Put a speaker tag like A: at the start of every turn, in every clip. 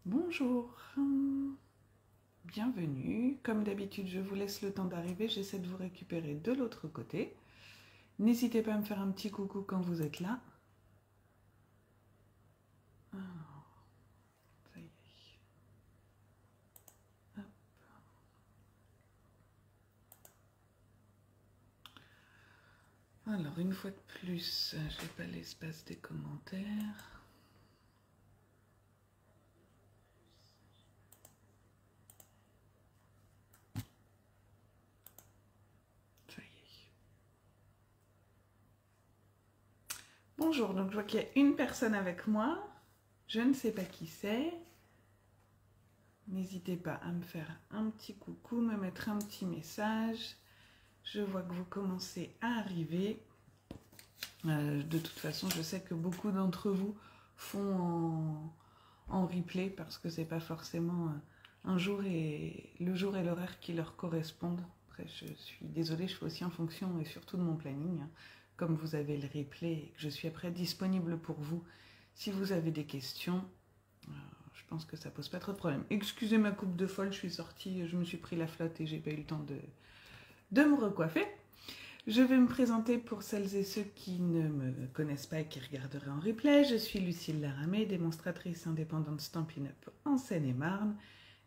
A: Bonjour, bienvenue. Comme d'habitude, je vous laisse le temps d'arriver. J'essaie de vous récupérer de l'autre côté. N'hésitez pas à me faire un petit coucou quand vous êtes là. Alors, ça y est. Hop. Alors, une fois de plus, je n'ai pas l'espace des commentaires. Bonjour, donc je vois qu'il y a une personne avec moi. Je ne sais pas qui c'est. N'hésitez pas à me faire un petit coucou, me mettre un petit message. Je vois que vous commencez à arriver. De toute façon, je sais que beaucoup d'entre vous font en replay parce que c'est pas forcément le jour et l'horaire qui leur correspondent. Après, je suis désolée, je fais aussi en fonction et surtout de mon planning. Comme vous avez le replay et que je suis après disponible pour vous si vous avez des questions. Je pense que ça pose pas trop de problème. Excusez ma coupe de folle, je suis sortie, je me suis pris la flotte et j'ai pas eu le temps de me recoiffer. Je vais me présenter pour celles et ceux qui ne me connaissent pas et qui regarderaient en replay. Je suis Lucille Laramé, démonstratrice indépendante Stampin' Up en Seine-et-Marne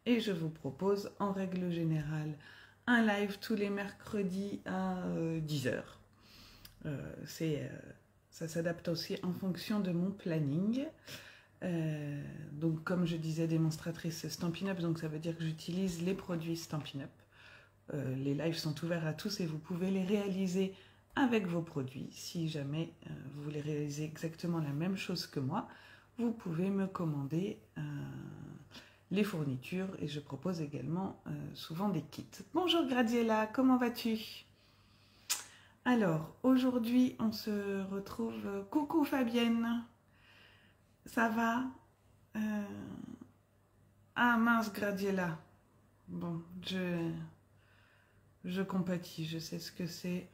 A: et je vous propose en règle générale un live tous les mercredis à 10h. Ça s'adapte aussi en fonction de mon planning. Donc comme je disais, démonstratrice Stampin' Up, donc ça veut dire que j'utilise les produits Stampin' Up. Les lives sont ouverts à tous et vous pouvez les réaliser avec vos produits. Si jamais vous voulez réaliser exactement la même chose que moi, vous pouvez me commander les fournitures et je propose également souvent des kits. Bonjour Gradiela, comment vas-tu? Alors, aujourd'hui, on se retrouve... Coucou Fabienne, ça va? Ah mince Gradiela, bon, je compatis, je sais ce que c'est.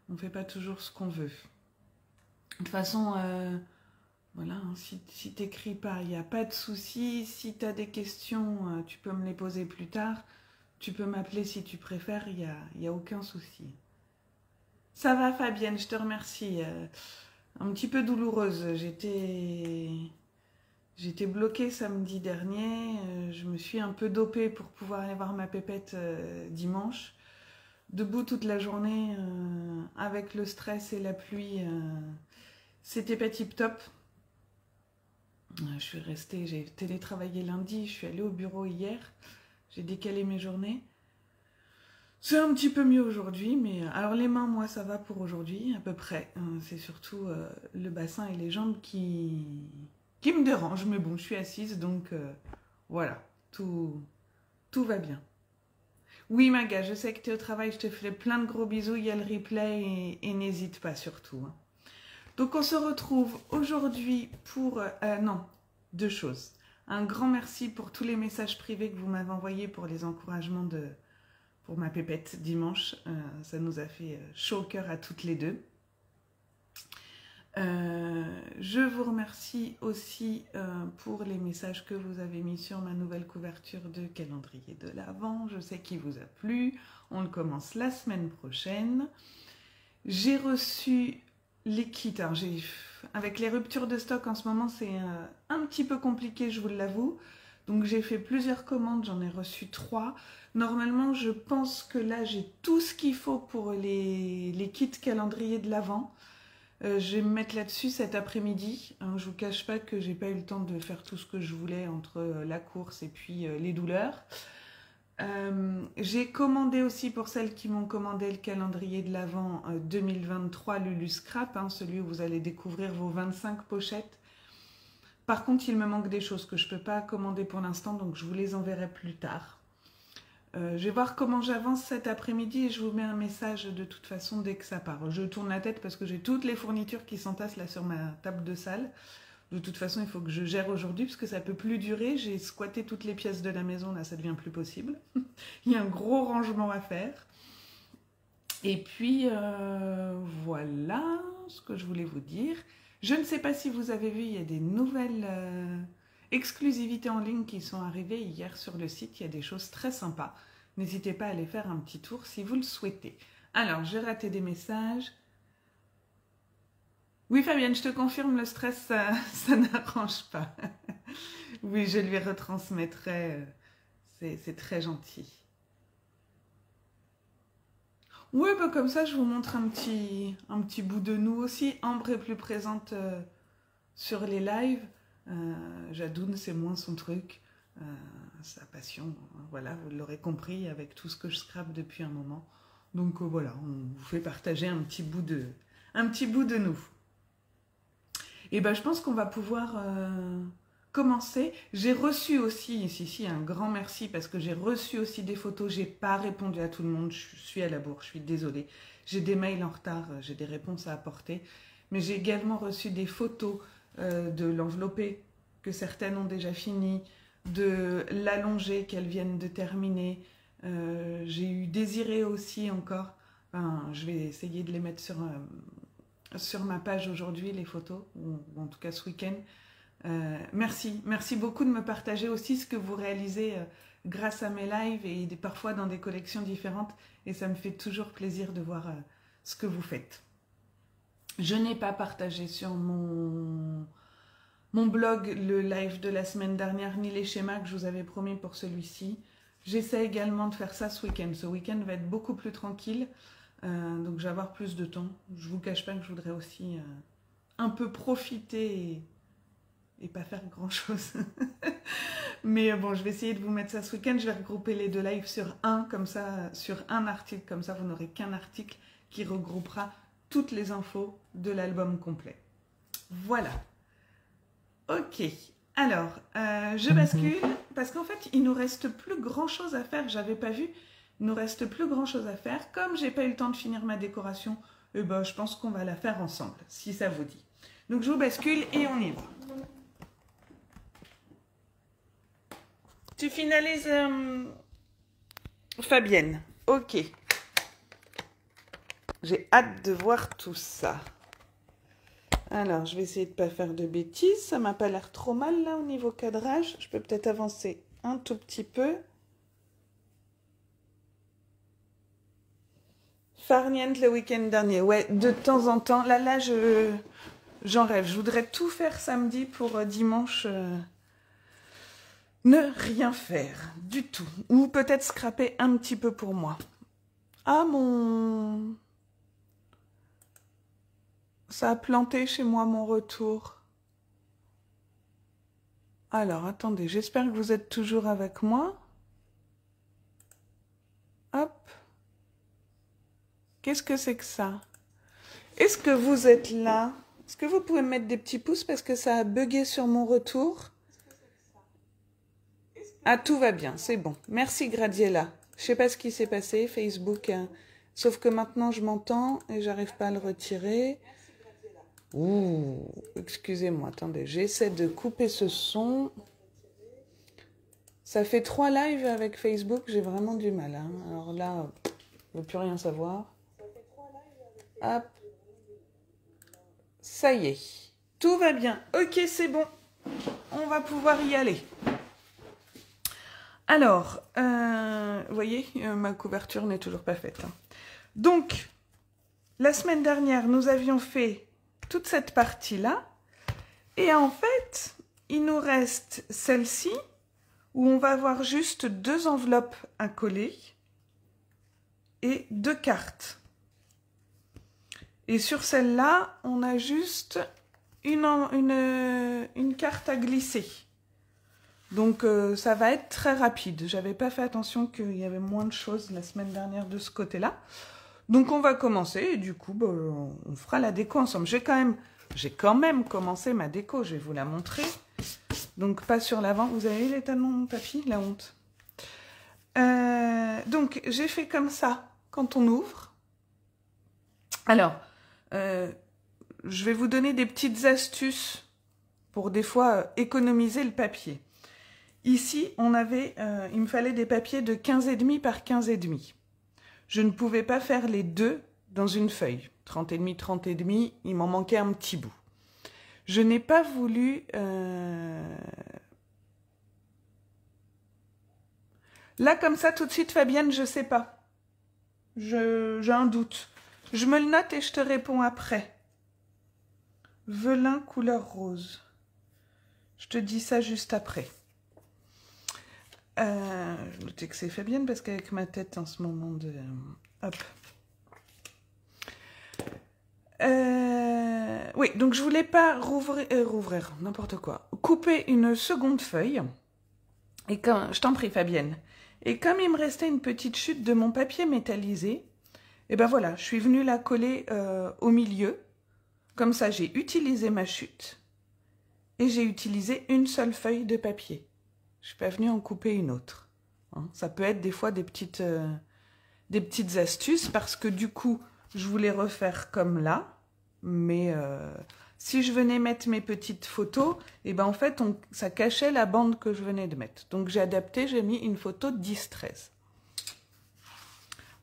A: On ne fait pas toujours ce qu'on veut. De toute façon, voilà, hein, si tu n'écris pas, il n'y a pas de souci. Si tu as des questions, tu peux me les poser plus tard. Tu peux m'appeler si tu préfères, il n'y a aucun souci. Ça va Fabienne, je te remercie. Un petit peu douloureuse, j'étais bloquée samedi dernier. Je me suis un peu dopée pour pouvoir aller voir ma pépette dimanche. Debout toute la journée, avec le stress et la pluie, c'était pas tip top. Je suis restée, j'ai télétravaillé lundi, je suis allée au bureau hier, j'ai décalé mes journées. C'est un petit peu mieux aujourd'hui, mais alors les mains, moi, ça va pour aujourd'hui, à peu près. C'est surtout le bassin et les jambes qui me dérangent, mais bon, je suis assise, donc voilà, tout va bien. Oui, Maga, je sais que tu es au travail, je te fais plein de gros bisous, il y a le replay et n'hésite pas surtout. Donc on se retrouve aujourd'hui pour... non, deux choses. Un grand merci pour tous les messages privés que vous m'avez envoyés pour les encouragements pour ma pépette dimanche. Ça nous a fait chaud au cœur à toutes les deux. Je vous remercie aussi pour les messages que vous avez mis sur ma nouvelle couverture de calendrier de l'Avent. Je sais qu'il vous a plu. On le commence la semaine prochaine. J'ai reçu les kits. Alors, avec les ruptures de stock en ce moment, c'est un petit peu compliqué, je vous l'avoue. Donc j'ai fait plusieurs commandes, j'en ai reçu 3. Normalement, je pense que là, j'ai tout ce qu'il faut pour les kits calendrier de l'Avent. Je vais me mettre là-dessus cet après-midi. Je ne vous cache pas que j'ai pas eu le temps de faire tout ce que je voulais entre la course et puis les douleurs. J'ai commandé aussi pour celles qui m'ont commandé le calendrier de l'Avent 2023 Lulu Scrap, celui où vous allez découvrir vos 25 pochettes. Par contre, il me manque des choses que je ne peux pas commander pour l'instant, donc je vous les enverrai plus tard. Je vais voir comment j'avance cet après-midi et je vous mets un message de toute façon dès que ça part. Je tourne la tête parce que j'ai toutes les fournitures qui s'entassent là sur ma table de salle. De toute façon, il faut que je gère aujourd'hui parce que ça ne peut plus durer. J'ai squatté toutes les pièces de la maison, là ça devient plus possible. Il y a un gros rangement à faire. Et puis, voilà ce que je voulais vous dire. Je ne sais pas si vous avez vu, il y a des nouvelles exclusivités en ligne qui sont arrivées hier sur le site. Il y a des choses très sympas. N'hésitez pas à aller faire un petit tour si vous le souhaitez. Alors, j'ai raté des messages. Oui, Fabienne, je te confirme, le stress, ça n'arrange pas. Oui, je lui retransmettrai. C'est très gentil. Oui, bah comme ça, je vous montre un petit bout de nous aussi. Ambre est plus présente sur les lives. Jadoun, c'est moins son truc. Sa passion, voilà, vous l'aurez compris avec tout ce que je scrape depuis un moment. Donc voilà, on vous fait partager un petit bout de nous. Et ben, je pense qu'on va pouvoir commencer. J'ai reçu aussi, ici un grand merci parce que j'ai reçu aussi des photos. J'ai pas répondu à tout le monde, je suis à la bourre, je suis désolée. J'ai des mails en retard, j'ai des réponses à apporter. Mais j'ai également reçu des photos de l'enveloppé que certaines ont déjà fini, de l'allongée qu'elles viennent de terminer. J'ai eu Désiré aussi encore. Enfin, je vais essayer de les mettre sur ma page aujourd'hui, les photos, ou en tout cas ce week-end. Merci beaucoup de me partager aussi ce que vous réalisez grâce à mes lives et parfois dans des collections différentes. Et ça me fait toujours plaisir de voir ce que vous faites. Je n'ai pas partagé sur mon blog le live de la semaine dernière, ni les schémas que je vous avais promis pour celui-ci. J'essaie également de faire ça ce week-end. Ce week-end va être beaucoup plus tranquille. Donc je vais avoir plus de temps. Je vous cache pas que je voudrais aussi un peu profiter et pas faire grand chose. Mais bon, je vais essayer de vous mettre ça ce week-end. Je vais regrouper les deux lives sur sur un article. Comme ça, vous n'aurez qu'un article qui regroupera toutes les infos de l'album complet. Voilà. Ok. Alors, je bascule parce qu'en fait, il nous reste plus grand chose à faire. J'avais pas vu. Il nous reste plus grand chose à faire. Comme j'ai pas eu le temps de finir ma décoration, eh ben, je pense qu'on va la faire ensemble, si ça vous dit. Donc je vous bascule et on y va. Tu finalises Fabienne. Ok. J'ai hâte de voir tout ça. Alors, je vais essayer de ne pas faire de bêtises. Ça m'a pas l'air trop mal là au niveau cadrage. Je peux peut-être avancer un tout petit peu. Farniente le week-end dernier. Ouais, de temps en temps. Là, j'en rêve. Je voudrais tout faire samedi pour dimanche. Ne rien faire du tout. Ou peut-être scraper un petit peu pour moi. Ah, ça a planté chez moi mon retour. Alors, attendez. J'espère que vous êtes toujours avec moi. Hop. Qu'est-ce que c'est que ça? Est-ce que vous êtes là? Est-ce que vous pouvez me mettre des petits pouces parce que ça a bugué sur mon retour? Ah, tout va bien, c'est bon. Merci Gradiela. Je sais pas ce qui s'est passé, Facebook. Sauf que maintenant je m'entends et j'arrive pas à le retirer. Ouh, excusez-moi, attendez, j'essaie de couper ce son. Ça fait 3 lives avec Facebook, j'ai vraiment du mal. Hein. Alors là, je ne veux plus rien savoir. Hop. Ça y est. Tout va bien. Ok, c'est bon. On va pouvoir y aller. Alors, vous voyez, ma couverture n'est toujours pas faite. Hein. Donc, la semaine dernière, nous avions fait toute cette partie-là. Et en fait, il nous reste celle-ci, où on va avoir juste 2 enveloppes à coller et 2 cartes. Et sur celle-là, on a juste une carte à glisser. Donc ça va être très rapide. J'avais pas fait attention qu'il y avait moins de choses la semaine dernière de ce côté-là. Donc on va commencer et du coup, bah, on fera la déco ensemble. J'ai quand même commencé ma déco, je vais vous la montrer. Donc pas sur l'avant. Vous avez les talons, papy? La honte. Donc j'ai fait comme ça quand on ouvre. Alors, je vais vous donner des petites astuces pour des fois économiser le papier. Ici, il me fallait des papiers de 15,5 par 15,5. Je ne pouvais pas faire les deux dans une feuille. 30,5, 30,5, il m'en manquait un petit bout. Je n'ai pas voulu Là, comme ça, tout de suite, Fabienne, je sais pas. J'ai un doute. Je me le note et je te réponds après. Velin couleur rose. Je te dis ça juste après. Je notais que c'est Fabienne parce qu'avec ma tête en ce moment de... hop. Oui, donc je voulais pas rouvrir, n'importe quoi. Couper une seconde feuille. Et quand, je t'en prie Fabienne. Et comme il me restait une petite chute de mon papier métallisé, et ben voilà, je suis venue la coller au milieu. Comme ça, j'ai utilisé ma chute. Et j'ai utilisé une seule feuille de papier. Je suis pas venue en couper une autre. Hein, ça peut être des fois des petites astuces parce que du coup, je voulais refaire comme là. Mais si je venais mettre mes petites photos, et ben en fait, ça cachait la bande que je venais de mettre. Donc j'ai adapté, j'ai mis une photo 10-13.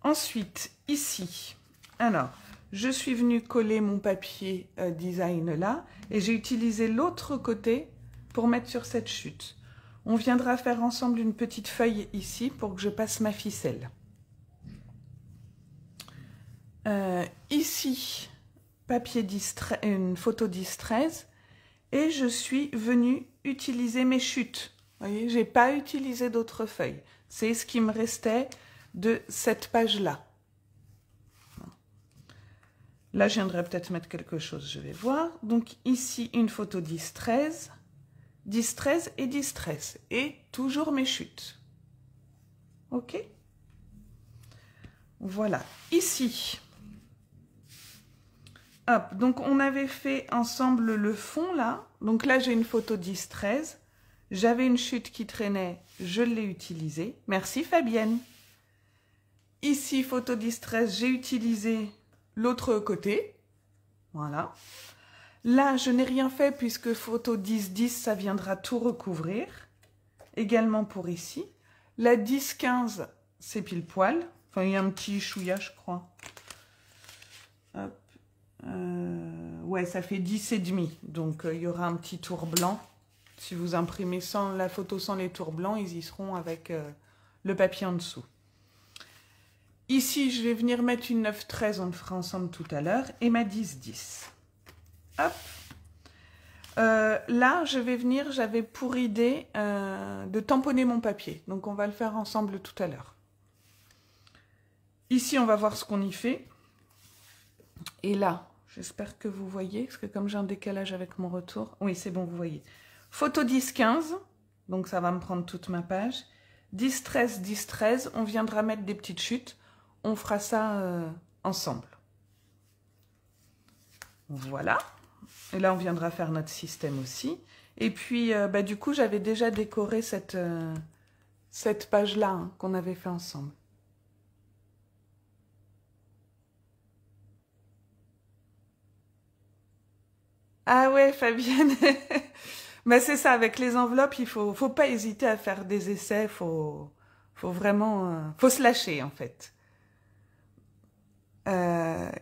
A: Ensuite, ici, alors, je suis venue coller mon papier design là, et j'ai utilisé l'autre côté pour mettre sur cette chute. On viendra faire ensemble une petite feuille ici pour que je passe ma ficelle. Ici, papier 10-13, une photo 10-13, et je suis venue utiliser mes chutes. Vous voyez, j'ai pas utilisé d'autres feuilles. C'est ce qui me restait de cette page-là. Là, je viendrai peut-être mettre quelque chose, je vais voir. Donc ici, une photo 10-13, 10-13 et 10-13. Et toujours mes chutes. OK? Voilà. Ici. Hop, donc on avait fait ensemble le fond là. Donc là, j'ai une photo 10-13. J'avais une chute qui traînait, je l'ai utilisée. Merci Fabienne. Ici, photo 10-13, j'ai utilisé l'autre côté. Voilà. Là, je n'ai rien fait puisque photo 10-10, ça viendra tout recouvrir. Également pour ici. La 10-15, c'est pile poil. Enfin, il y a un petit chouïa, je crois. Hop. Ouais, ça fait 10,5. Donc, il y aura un petit tour blanc. Si vous imprimez sans la photo sans les tours blancs, ils y seront avec le papier en dessous. Ici, je vais venir mettre une 9-13, on le fera ensemble tout à l'heure, et ma 10-10. Hop. Là, je vais venir, j'avais pour idée de tamponner mon papier. Donc, on va le faire ensemble tout à l'heure. Ici, on va voir ce qu'on y fait. Et là, j'espère que vous voyez, parce que comme j'ai un décalage avec mon retour... Oui, c'est bon, vous voyez. Photo 10-15, donc ça va me prendre toute ma page. 10-13, 10-13, on viendra mettre des petites chutes. On fera ça ensemble. Voilà. Et là, on viendra faire notre système aussi. Et puis, du coup, j'avais déjà décoré cette page-là hein, qu'on avait fait ensemble. Ah ouais, Fabienne. Bah, c'est ça, avec les enveloppes, il faut pas hésiter à faire des essais. Faut vraiment... faut se lâcher, en fait.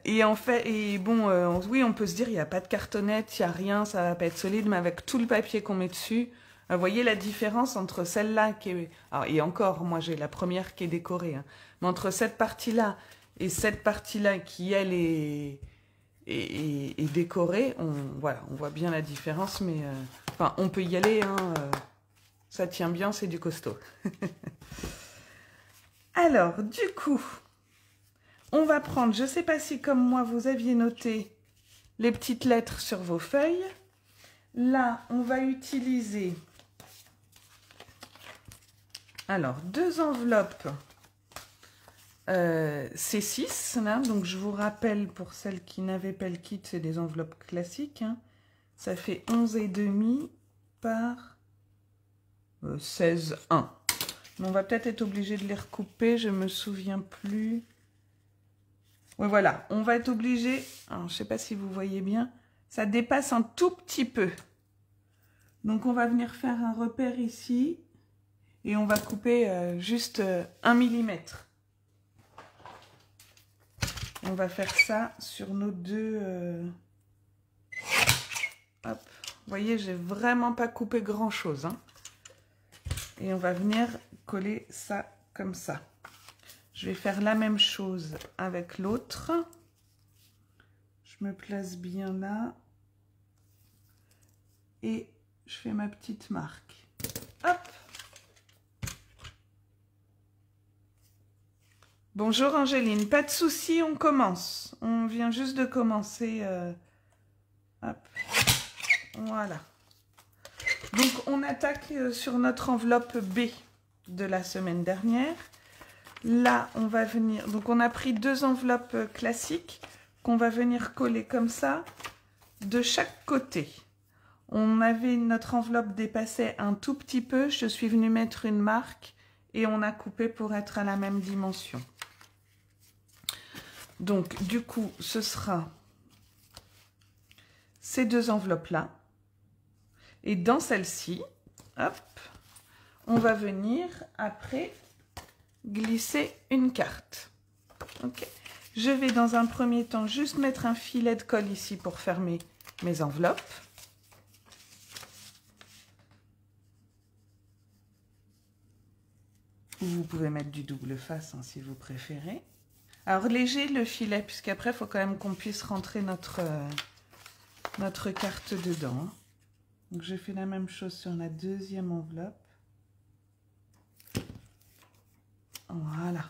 A: Et en fait, oui, on peut se dire, il n'y a pas de cartonnette, il n'y a rien, ça va pas être solide, mais avec tout le papier qu'on met dessus, vous voyez la différence entre celle-là qui est... Alors, et encore, moi j'ai la première qui est décorée, hein, mais entre cette partie-là et cette partie-là qui, elle, est décorée, voilà, on voit bien la différence, mais enfin, on peut y aller, hein, ça tient bien, c'est du costaud. Alors, du coup... On va prendre, je ne sais pas si comme moi vous aviez noté les petites lettres sur vos feuilles. Là, on va utiliser, alors, 2 enveloppes C6. Là, donc je vous rappelle, pour celles qui n'avaient pas le kit, c'est des enveloppes classiques. Hein. Ça fait 11,5 par 16,1. On va peut-être être obligé de les recouper, je ne me souviens plus... Oui, voilà, on va être obligé, alors je ne sais pas si vous voyez bien, ça dépasse un tout petit peu. Donc on va venir faire un repère ici et on va couper juste 1 mm. On va faire ça sur nos deux... Hop, vous voyez, j'ai vraiment pas coupé grand chose. Hein. Et on va venir coller ça comme ça. Je vais faire la même chose avec l'autre. Je me place bien là. Et je fais ma petite marque. Hop! Bonjour Angéline, pas de souci, on commence. On vient juste de commencer. Hop. Voilà. Donc on attaque sur notre enveloppe B de la semaine dernière. Là, on va venir... Donc on a pris 2 enveloppes classiques qu'on va venir coller comme ça de chaque côté. Notre enveloppe dépassait un tout petit peu. Je suis venue mettre une marque et on a coupé pour être à la même dimension. Donc, du coup, ce sera ces 2 enveloppes-là. Et dans celle-ci, hop, on va venir après glisser une carte. Ok. Je vais dans un premier temps juste mettre un filet de colle ici pour fermer mes enveloppes. Vous pouvez mettre du double face hein, si vous préférez. Alors léger le filet, puisqu'après il faut quand même qu'on puisse rentrer notre carte dedans. Donc je fais la même chose sur la 2e enveloppe. Voilà.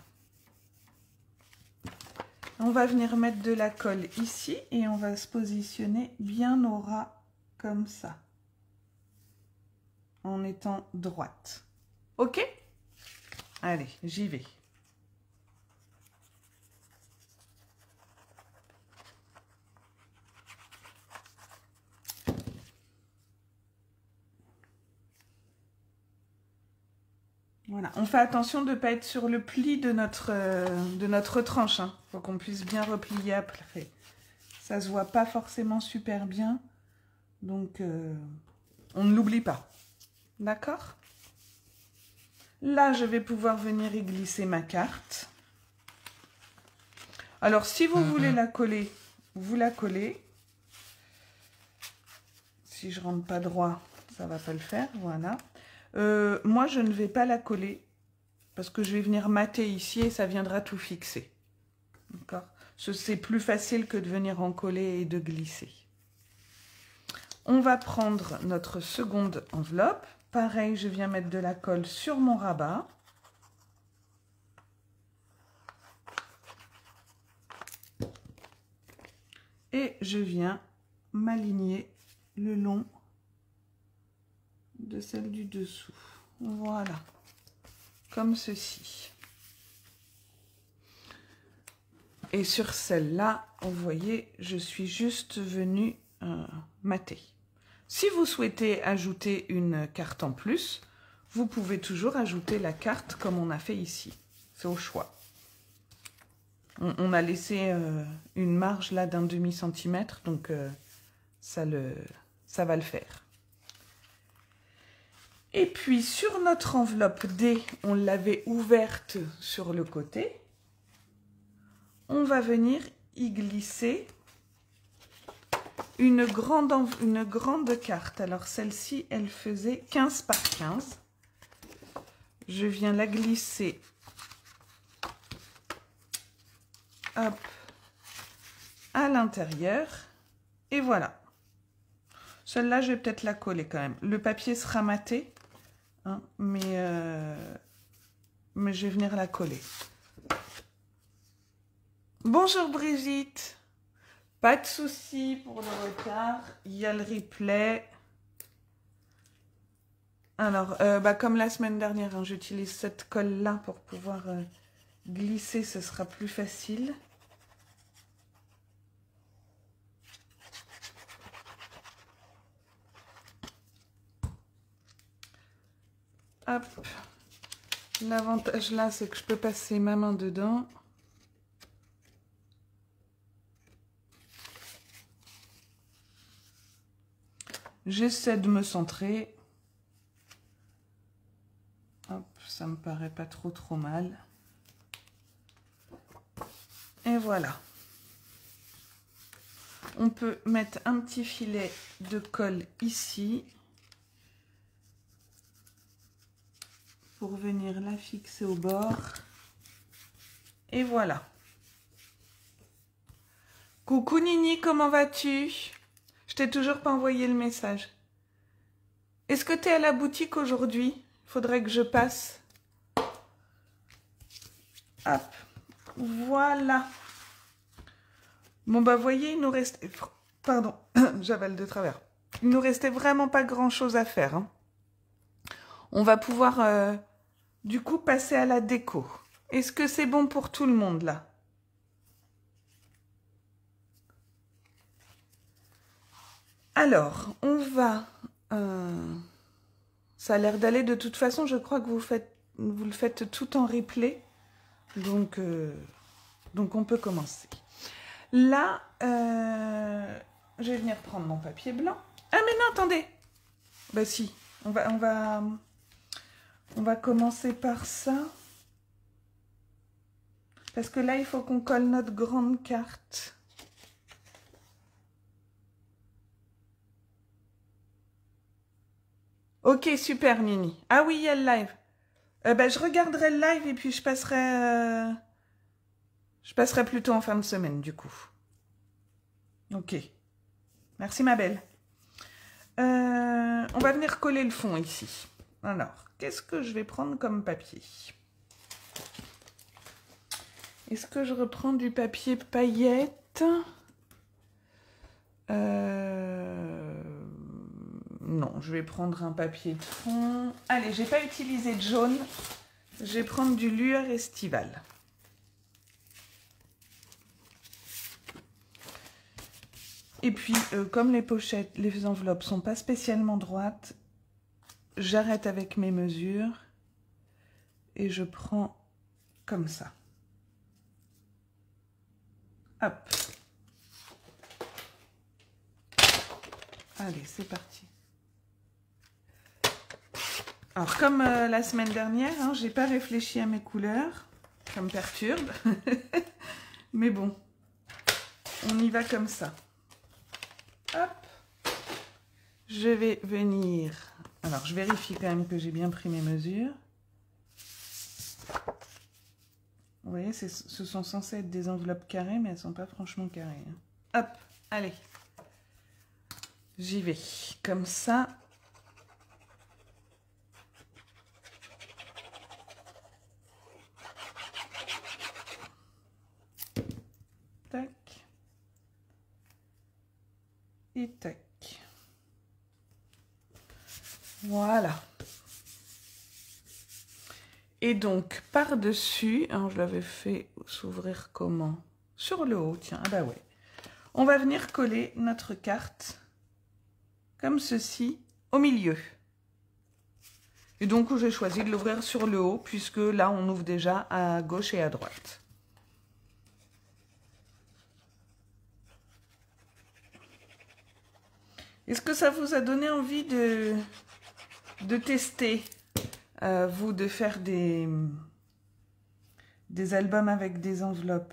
A: On va venir mettre de la colle ici et on va se positionner bien au ras comme ça. En étant droite. Ok? Allez, j'y vais. Voilà, on fait attention de ne pas être sur le pli de notre tranche. Hein. Faut qu'on puisse bien replier après. Ça se voit pas forcément super bien. Donc, on ne l'oublie pas. D'accord? Là, je vais pouvoir venir y glisser ma carte. Alors, si vous voulez la coller, vous la collez. Si je ne rentre pas droit, ça ne va pas le faire. Voilà. Moi, je ne vais pas la coller parce que je vais venir mater ici et ça viendra tout fixer. D'accord? C'est plus facile que de venir en coller et de glisser. On va prendre notre seconde enveloppe. Pareil, je viens mettre de la colle sur mon rabat. Et je viens m'aligner le long de celle du dessous. Voilà. Comme ceci. Et sur celle-là, vous voyez, je suis juste venue mater. Si vous souhaitez ajouter une carte en plus, vous pouvez toujours ajouter la carte comme on a fait ici. C'est au choix. On a laissé une marge là d'un demi-centimètre, donc ça va le faire. Et puis sur notre enveloppe D, on l'avait ouverte sur le côté. On va venir y glisser une grande carte. Alors celle-ci, elle faisait 15 par 15. Je viens la glisser hop, à l'intérieur. Et voilà. Celle-là, je vais peut-être la coller quand même. Le papier sera maté, hein, mais je vais venir la coller. Bonjour Brigitte. Pas de souci pour le retard. Il y a le replay. Alors, comme la semaine dernière, hein, j'utilise cette colle-là pour pouvoir glisser. Ce sera plus facile. Hop. L'avantage là, c'est que je peux passer ma main dedans. J'essaie de me centrer. Hop, ça me paraît pas trop mal. Et voilà. On peut mettre un petit filet de colle ici. pour venir la fixer au bord. Et voilà. Coucou Nini, comment vas-tu? Je t'ai toujours pas envoyé le message. Est-ce que tu es à la boutique aujourd'hui? Il faudrait que je passe. Hop, voilà. Bon bah voyez, il nous reste... Pardon, j'avale de travers. Il nous restait vraiment pas grand-chose à faire. Hein. On va pouvoir du coup passer à la déco. Est-ce que c'est bon pour tout le monde là? Alors, on va... ça a l'air d'aller de toute façon, je crois que vous le faites tout en replay. Donc on peut commencer. Là, je vais venir prendre mon papier blanc. Ah mais non, attendez. Bah si, on va commencer par ça. Parce que là, il faut qu'on colle notre grande carte. Ok, super Nini. Ah oui, il y a le live. Bah, je regarderai le live et puis je passerai plutôt en fin de semaine du coup. Ok. Merci ma belle. On va venir coller le fond ici. Alors, qu'est-ce que je vais prendre comme papier? Est-ce que je reprends du papier paillettes? Non, je vais prendre un papier de fond. Allez, j'ai pas utilisé de jaune. Je vais prendre du lueur estival. Et puis, comme les pochettes, les enveloppes sont pas spécialement droites, j'arrête avec mes mesures et je prends comme ça. Hop. Allez, c'est parti. Alors, comme la semaine dernière, hein, j'ai pas réfléchi à mes couleurs. Ça me perturbe. Mais bon, on y va comme ça. Hop. Je vais venir... Alors, je vérifie quand même que j'ai bien pris mes mesures. Vous voyez, ce sont censées être des enveloppes carrées, mais elles ne sont pas franchement carrées. Hein. Hop, allez. J'y vais. Comme ça. Tac. Et tac. Voilà. Et donc, par-dessus, hein, je l'avais fait s'ouvrir comment? Sur le haut, tiens, ah bah ouais. On va venir coller notre carte, comme ceci, au milieu. Et donc, j'ai choisi de l'ouvrir sur le haut, puisque là, on ouvre déjà à gauche et à droite. Est-ce que ça vous a donné envie de tester, vous, de faire des albums avec des enveloppes?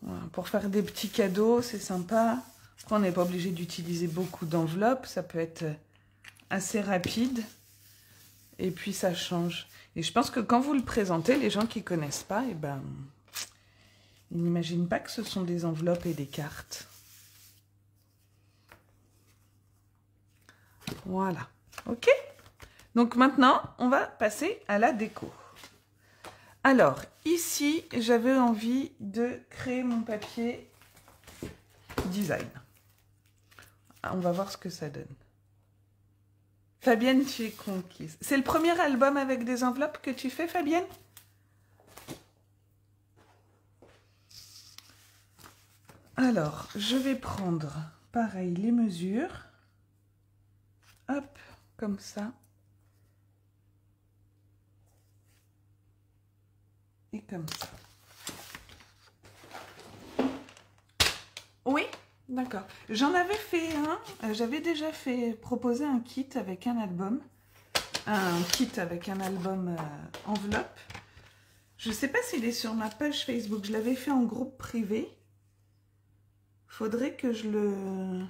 A: Voilà, pour faire des petits cadeaux, c'est sympa. Après, on n'est pas obligé d'utiliser beaucoup d'enveloppes. Ça peut être assez rapide. Et puis, ça change. Et je pense que quand vous le présentez, les gens qui ne connaissent pas, eh ben, ils n'imaginent pas que ce sont des enveloppes et des cartes. Voilà. OK? Donc maintenant, on va passer à la déco. Alors, ici, j'avais envie de créer mon papier design. On va voir ce que ça donne. Fabienne, tu es conquise. C'est le premier album avec des enveloppes que tu fais, Fabienne? Alors, je vais prendre, pareil, les mesures. Hop, comme ça. Et comme ça. Oui, d'accord. J'en avais fait un. J'avais déjà proposé un kit avec un album. Un kit avec un album enveloppe. Je ne sais pas s'il est sur ma page Facebook. Je l'avais fait en groupe privé. Faudrait que je le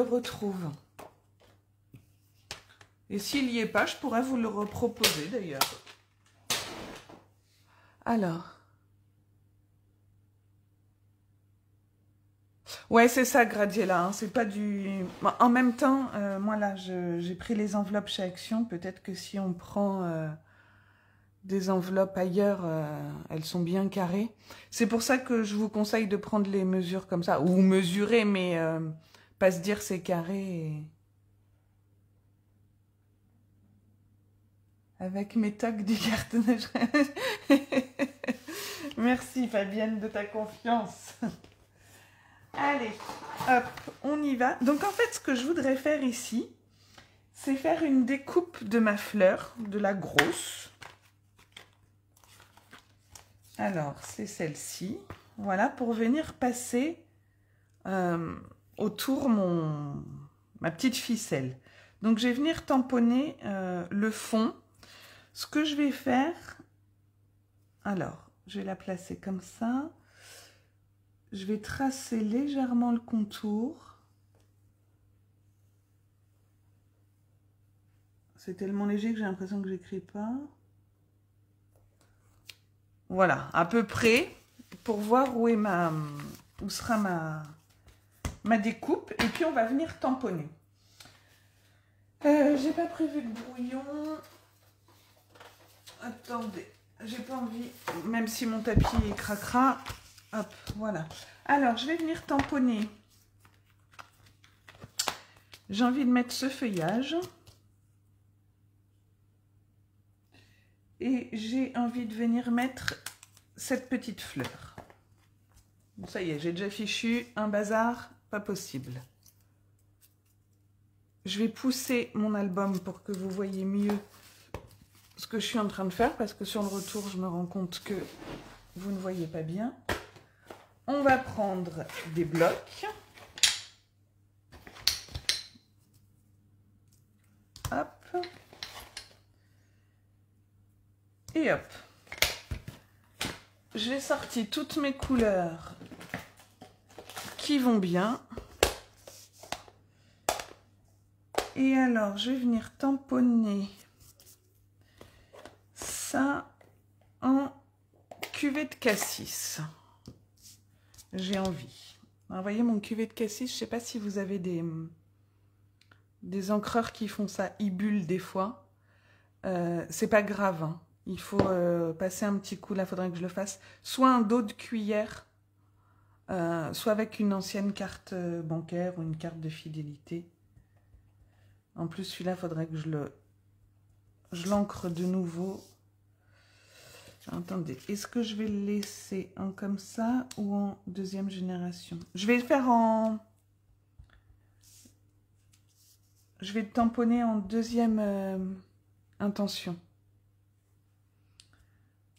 A: retrouve. Et s'il n'y est pas, je pourrais vous le reproposer d'ailleurs. Alors. Ouais, c'est ça, Gradiella, hein, c'est pas du... Bon, en même temps, moi là, j'ai pris les enveloppes chez Action. Peut-être que si on prend des enveloppes ailleurs, elles sont bien carrées. C'est pour ça que je vous conseille de prendre les mesures comme ça. Ou mesurer, mais pas se dire c'est carré. Avec mes tocs du cartonnage. Merci Fabienne de ta confiance. Allez, hop, on y va. Donc en fait, ce que je voudrais faire ici, c'est faire une découpe de ma fleur, de la grosse. Alors, c'est celle-ci. Voilà, pour venir passer autour ma petite ficelle. Donc, je vais venir tamponner le fond. Ce que je vais faire... Alors, je vais la placer comme ça. Je vais tracer légèrement le contour. C'est tellement léger que j'ai l'impression que j'écris pas. Voilà, à peu près, pour voir où sera ma découpe. Et puis, on va venir tamponner. J'ai pas prévu de brouillon. Attendez, j'ai pas envie, même si mon tapis est cracra. Hop, voilà. Alors, je vais venir tamponner. J'ai envie de mettre ce feuillage. Et j'ai envie de venir mettre cette petite fleur. Bon, ça y est, j'ai déjà fichu un bazar, pas possible. Je vais pousser mon album pour que vous voyez mieux ce que je suis en train de faire, parce que sur le retour, je me rends compte que vous ne voyez pas bien. On va prendre des blocs. Hop. Et hop. J'ai sorti toutes mes couleurs qui vont bien. Et alors, je vais venir tamponner ça en cuvée de cassis. J'ai envie. Alors, voyez mon cuvée de cassis, je ne sais pas si vous avez des encreurs qui font ça, ils bullent des fois. C'est pas grave, hein. Il faut passer un petit coup, là, il faudrait que je le fasse. Soit un dos de cuillère, soit avec une ancienne carte bancaire ou une carte de fidélité. En plus, celui-là, il faudrait que je l'encre de nouveau. Attendez, est-ce que je vais le laisser en comme ça ou en deuxième génération? Je vais le faire en... Je vais le tamponner en deuxième intention.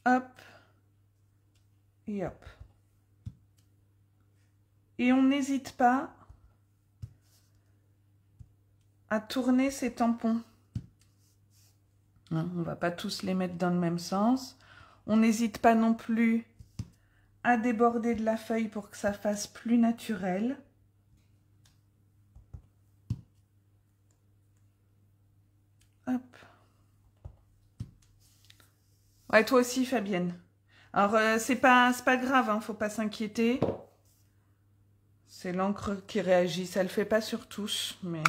A: Hop. Et hop. Et on n'hésite pas à tourner ces tampons. Hein, on ne va pas tous les mettre dans le même sens. On n'hésite pas non plus à déborder de la feuille pour que ça fasse plus naturel. Hop. Ouais, toi aussi, Fabienne. Alors, c'est pas grave, hein, faut pas s'inquiéter. C'est l'encre qui réagit. Ça le fait pas sur tous, mais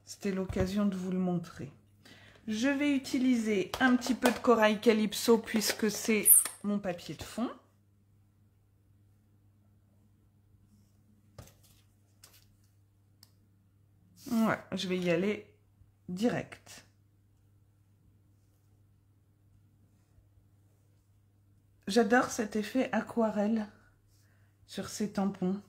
A: c'était l'occasion de vous le montrer. Je vais utiliser un petit peu de corail calypso puisque c'est mon papier de fond. Ouais, je vais y aller direct. J'adore cet effet aquarelle sur ces tampons.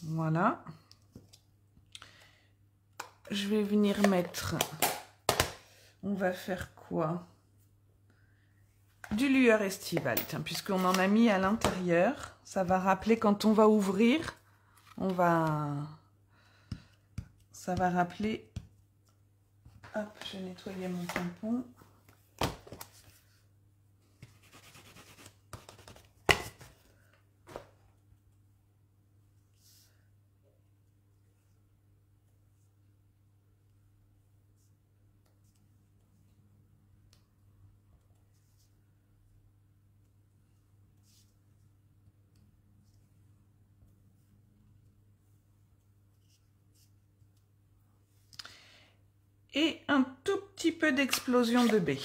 A: Voilà. Je vais venir mettre... On va faire quoi? Du lueur estival, puisqu'on en a mis à l'intérieur. Ça va rappeler quand on va ouvrir. Ça va rappeler... Hop, je vais nettoyer mon tampon. et un tout petit peu d'explosion de baie.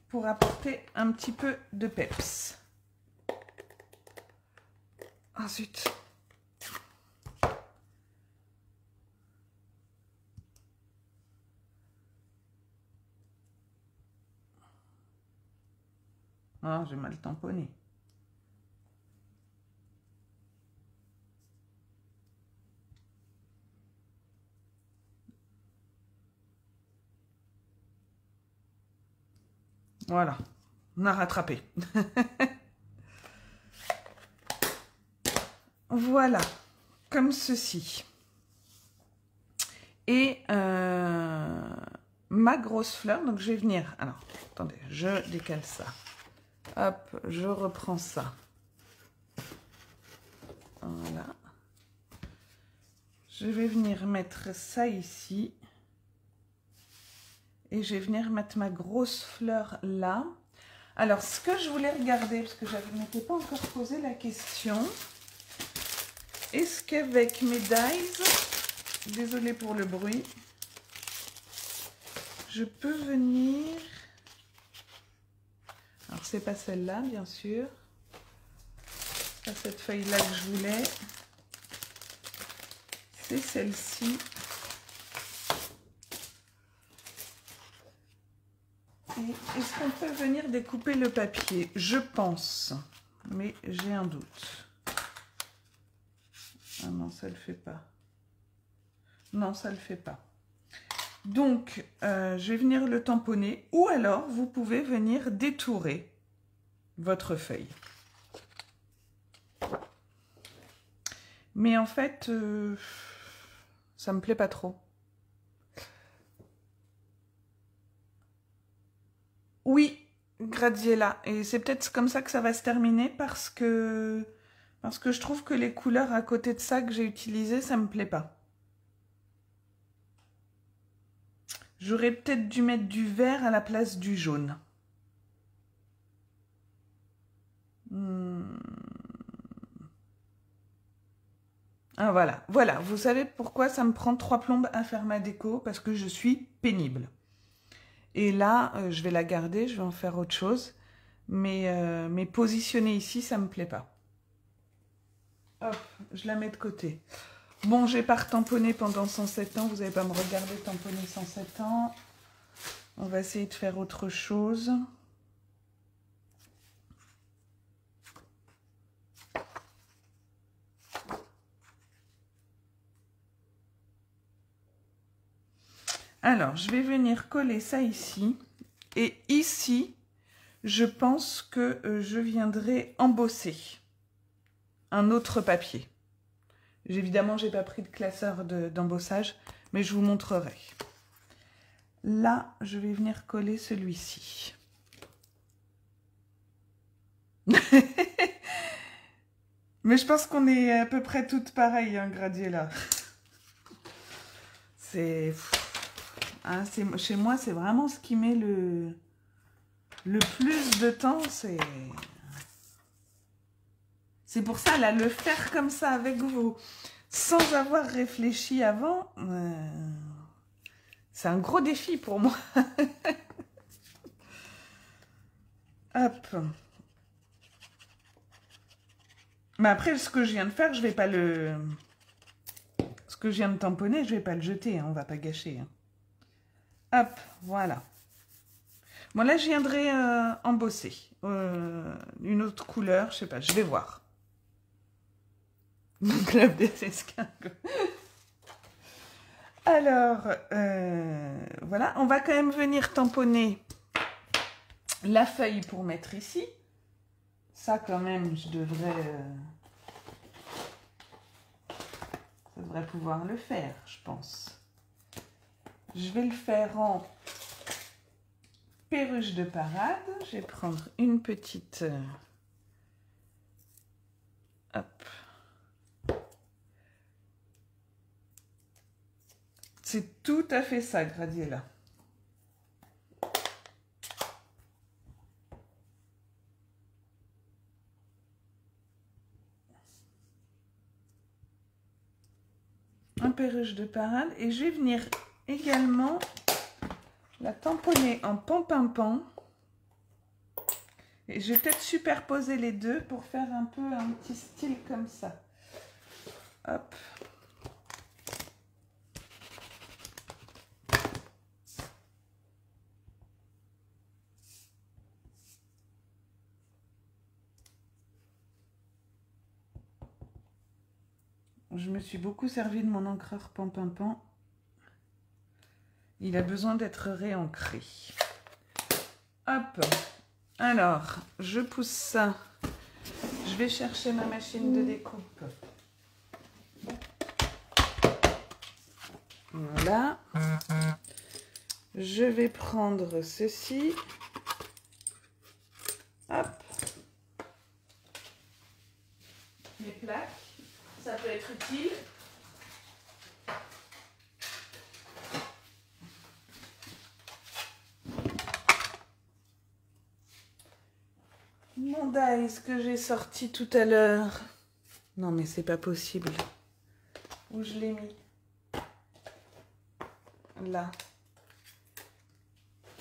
A: Pour apporter un petit peu de peps. Ensuite, ah, j'ai mal tamponné. Voilà, on a rattrapé. Voilà, comme ceci. Et ma grosse fleur, donc je vais venir... Alors, attendez, je décale ça. Hop, je reprends ça. Voilà. Je vais venir mettre ça ici. Et je vais venir mettre ma grosse fleur là. Alors, ce que je voulais regarder, parce que je ne m'étais pas encore posé la question, est-ce qu'avec mes dies, désolée pour le bruit, je peux venir... Alors, c'est pas celle-là, bien sûr. Pas cette feuille-là que je voulais. C'est celle-ci. Est-ce qu'on peut venir découper le papier? Je pense, mais j'ai un doute. Ah non, ça le fait pas. Non, ça le fait pas. Donc, je vais venir le tamponner, ou alors vous pouvez venir détourer votre feuille. Mais en fait, ça me plaît pas trop. Oui, Graziella. Et c'est peut-être comme ça que ça va se terminer parce que je trouve que les couleurs à côté de ça que j'ai utilisées, ça me plaît pas. J'aurais peut-être dû mettre du vert à la place du jaune. Ah voilà, voilà. Vous savez pourquoi ça me prend 3 plombes à faire ma déco? Parce que je suis pénible. Et là, je vais la garder, je vais en faire autre chose. Mais positionner ici, ça me plaît pas. Hop, je la mets de côté. Bon, je vais pas retamponner pendant 107 ans. Vous n'allez pas me regarder tamponner 107 ans. On va essayer de faire autre chose. Alors, je vais venir coller ça ici. Et ici, je pense que je viendrai embosser un autre papier. Évidemment, je n'ai pas pris de classeur d'embossage, mais je vous montrerai. Là, je vais venir coller celui-ci. Mais je pense qu'on est à peu près toutes pareilles, hein, Graziella. C'est... Hein, chez moi, c'est vraiment ce qui met le plus de temps. C'est pour ça, là, le faire comme ça avec vous, sans avoir réfléchi avant, c'est un gros défi pour moi. Hop. Mais après, ce que je viens de faire, je vais pas le... Ce que je viens de tamponner, je vais pas le jeter, hein, on va pas gâcher. Hein. Hop, voilà. Bon, là, je viendrai embosser une autre couleur, je sais pas, je vais voir. Le club des escargots. Alors, voilà, on va quand même venir tamponner la feuille pour mettre ici. Ça, quand même, ça devrait pouvoir le faire, je pense. Je vais le faire en perruche de parade. Je vais prendre une petite... hop. C'est tout à fait ça, Graziella. un perruche de parade. Et je vais venir également la tamponner en pan-pimpant. Et je vais peut-être superposer les deux pour faire un peu un petit style comme ça. Hop. Je me suis beaucoup servi de mon encreur pan-pimpant. Il a besoin d'être réancré. Hop. Alors, je pousse ça. Je vais chercher ma machine de découpe. Voilà. Je vais prendre ceci. Hop. Mes plaques. Ça peut être utile. Mon dice que j'ai sorti tout à l'heure. Non mais c'est pas possible. Où je l'ai mis? Là.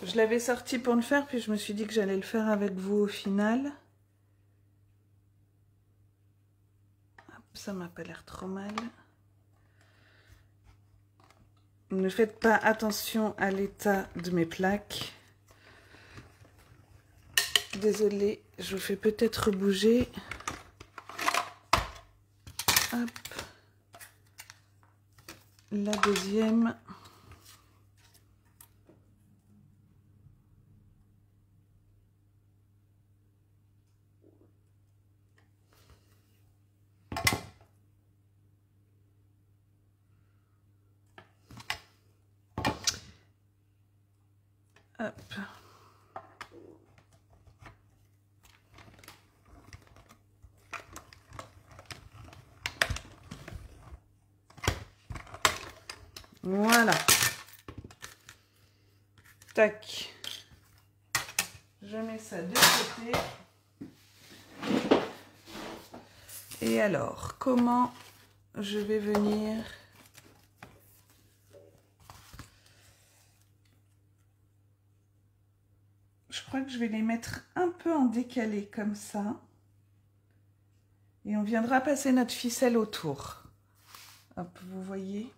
A: Je l'avais sorti pour le faire, puis je me suis dit que j'allais le faire avec vous au final. Hop, ça m'a pas l'air trop mal. Ne faites pas attention à l'état de mes plaques. Désolée, je vous fais peut-être bouger. Hop. La deuxième. Hop. Voilà. Tac. Je mets ça de côté. Et alors, comment je vais venir... Je crois que je vais les mettre un peu en décalé comme ça. Et on viendra passer notre ficelle autour. Hop, vous voyez?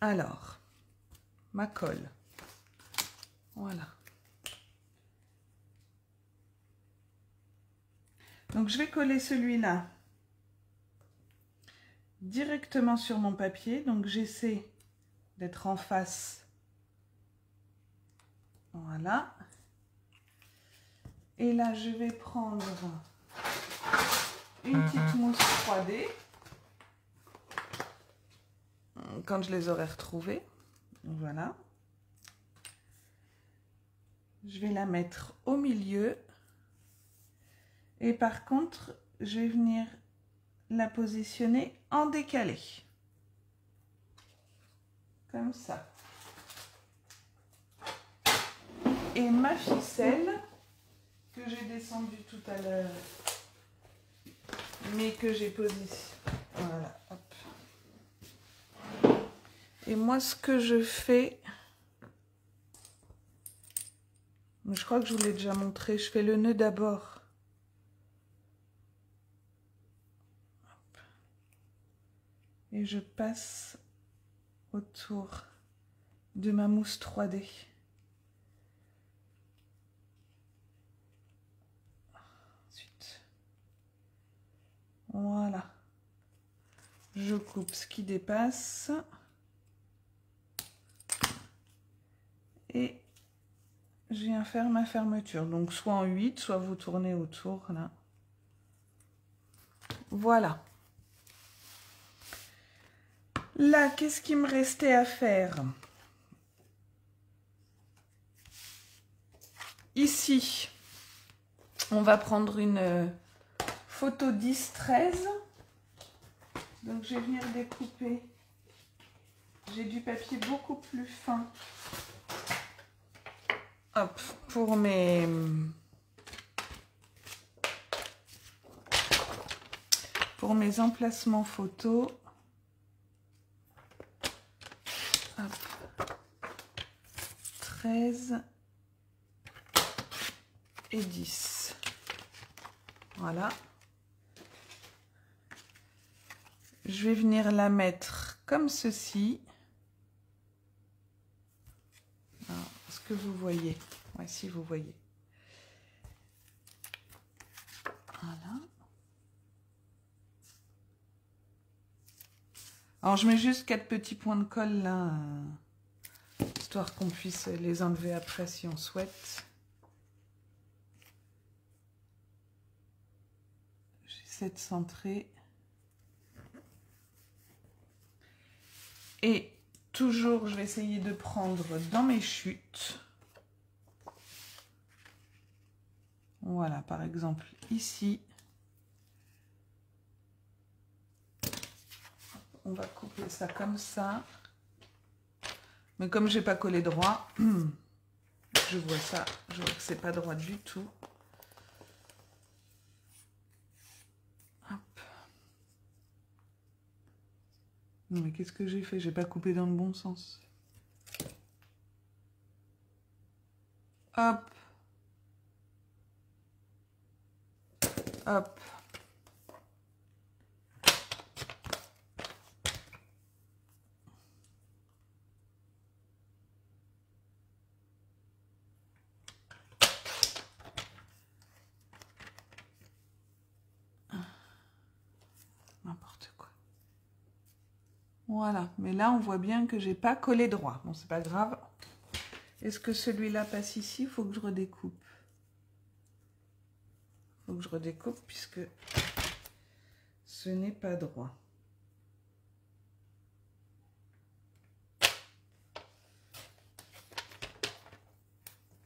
A: Alors, ma colle. Voilà. Donc, je vais coller celui-là directement sur mon papier. Donc, j'essaie d'être en face. Voilà. Et là, je vais prendre une petite mousse 3D. Quand je les aurai retrouvés. Voilà. Je vais la mettre au milieu. Et par contre, je vais venir la positionner en décalé. Comme ça. Et ma ficelle, que j'ai descendue tout à l'heure, mais que j'ai positionné. Voilà, hop. Et moi, ce que je fais, je crois que je vous l'ai déjà montré, je fais le nœud d'abord. Et je passe autour de ma mousse 3D. Ensuite, voilà. Je coupe ce qui dépasse. Et je viens faire ma fermeture. Donc soit en 8, soit vous tournez autour là. Voilà. Là, qu'est-ce qu'il me restait à faire? Ici, on va prendre une photo 10-13. Donc je vais venir découper. J'ai du papier beaucoup plus fin. Hop, pour mes emplacements photos. 13 et 10. Voilà. Je vais venir la mettre comme ceci. Est-ce que vous voyez? Ouais, si vous voyez. Voilà. Alors, je mets juste 4 petits points de colle là, histoire qu'on puisse les enlever après si on souhaite. J'essaie de centrer. Et toujours, je vais essayer de prendre dans mes chutes. Voilà, par exemple, ici. On va couper ça comme ça. Mais comme j'ai pas collé droit, je vois ça, je vois que c'est pas droit du tout. Hop. Non mais qu'est-ce que j'ai fait? J'ai pas coupé dans le bon sens. Hop. Hop. N'importe quoi. Voilà, mais là on voit bien que j'ai pas collé droit. Bon, c'est pas grave. Est-ce que celui-là passe ici? Il faut que je redécoupe. Il faut que je redécoupe puisque ce n'est pas droit.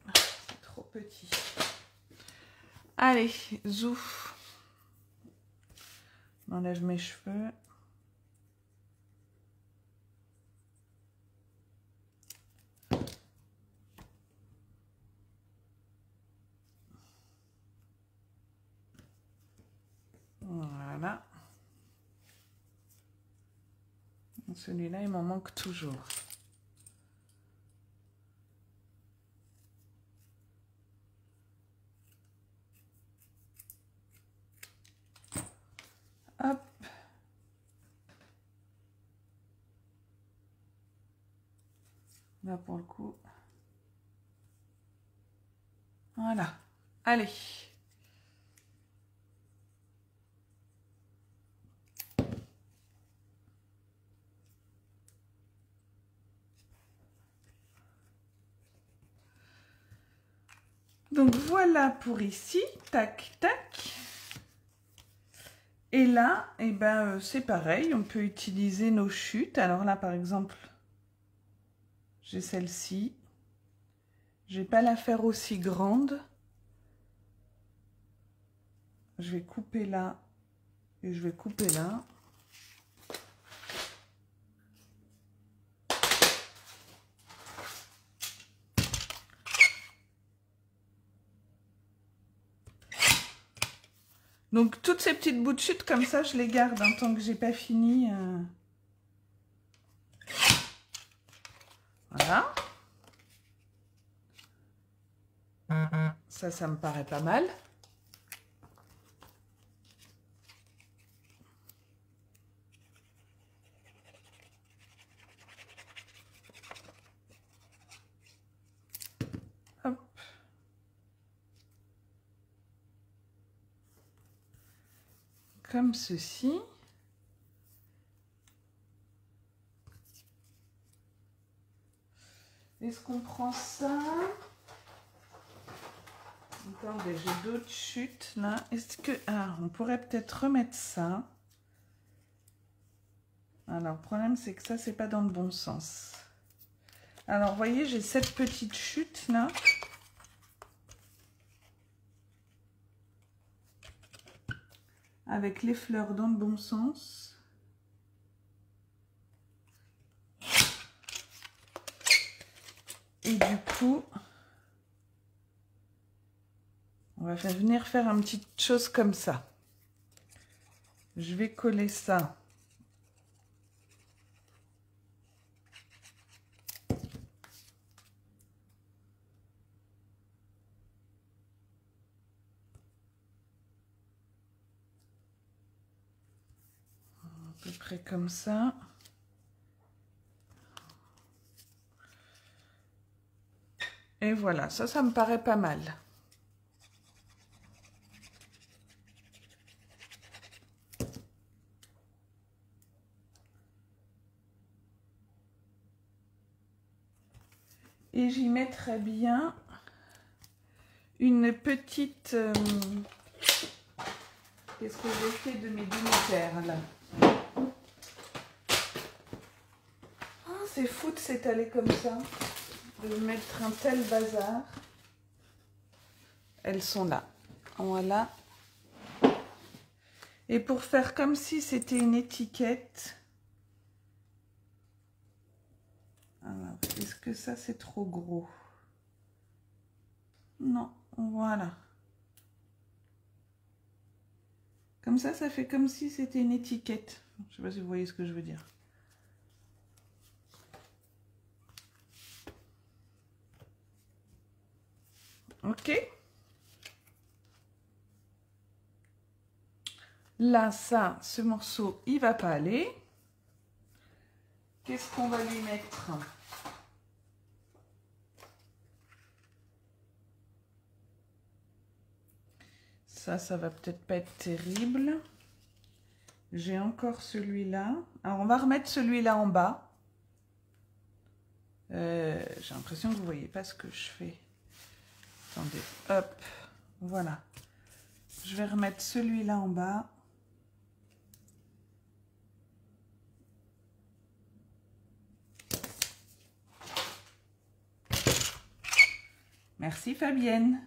A: C'est trop petit. Allez, zouf. J'enlève mes cheveux. Voilà. Celui-là, il m'en manque toujours. Hop. Là, pour le coup. Voilà. Allez. Donc voilà pour ici, tac, tac. Et là, eh ben, c'est pareil, on peut utiliser nos chutes. Alors là, par exemple, j'ai celle-ci. Je vais pas la faire aussi grande. Je vais couper là et je vais couper là. Donc, toutes ces petites bouts de chute, comme ça, je les garde tant que j'ai pas fini. Voilà. Ça me paraît pas mal. Hop. Comme ceci. Est-ce qu'on prend ça? Attendez, j'ai d'autres chutes là. Est-ce que... Ah, on pourrait peut-être remettre ça. Alors, le problème, c'est que ça, c'est pas dans le bon sens. Alors, vous voyez, j'ai cette petite chute là. Avec les fleurs dans le bon sens. Et du coup, on va venir faire une petite chose comme ça. Je vais coller ça. peu près comme ça. Et voilà, ça me paraît pas mal. Et j'y mettrai bien une petite... Qu'est-ce que j'ai fait de mes demi-terres là? Oh, c'est fou de s'étaler comme ça, de mettre un tel bazar. Elles sont là. Voilà. Et pour faire comme si c'était une étiquette... Alors, est-ce que ça c'est trop gros? Non, voilà. Comme ça fait comme si c'était une étiquette. Je ne sais pas si vous voyez ce que je veux dire. Ok. Là, ça, ce morceau, il va pas aller. Qu'est-ce qu'on va lui mettre? Ça va peut-être pas être terrible. J'ai encore celui-là. Alors, on va remettre celui-là en bas. J'ai l'impression que vous voyez pas ce que je fais. Attendez, hop, voilà. Je vais remettre celui-là en bas. Merci Fabienne.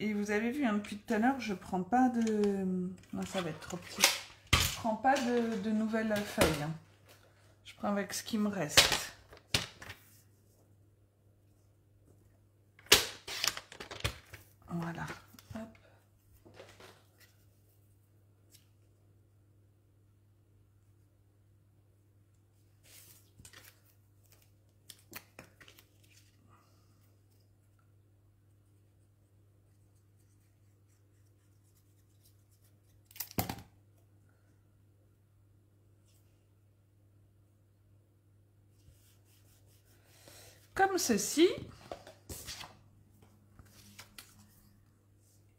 A: Et vous avez vu, hein, depuis tout à l'heure, je prends pas de... Non, ça va être trop petit. Je prends pas de nouvelles feuilles. Hein. Je prends avec ce qui me reste. Voilà. Hop. Comme ceci.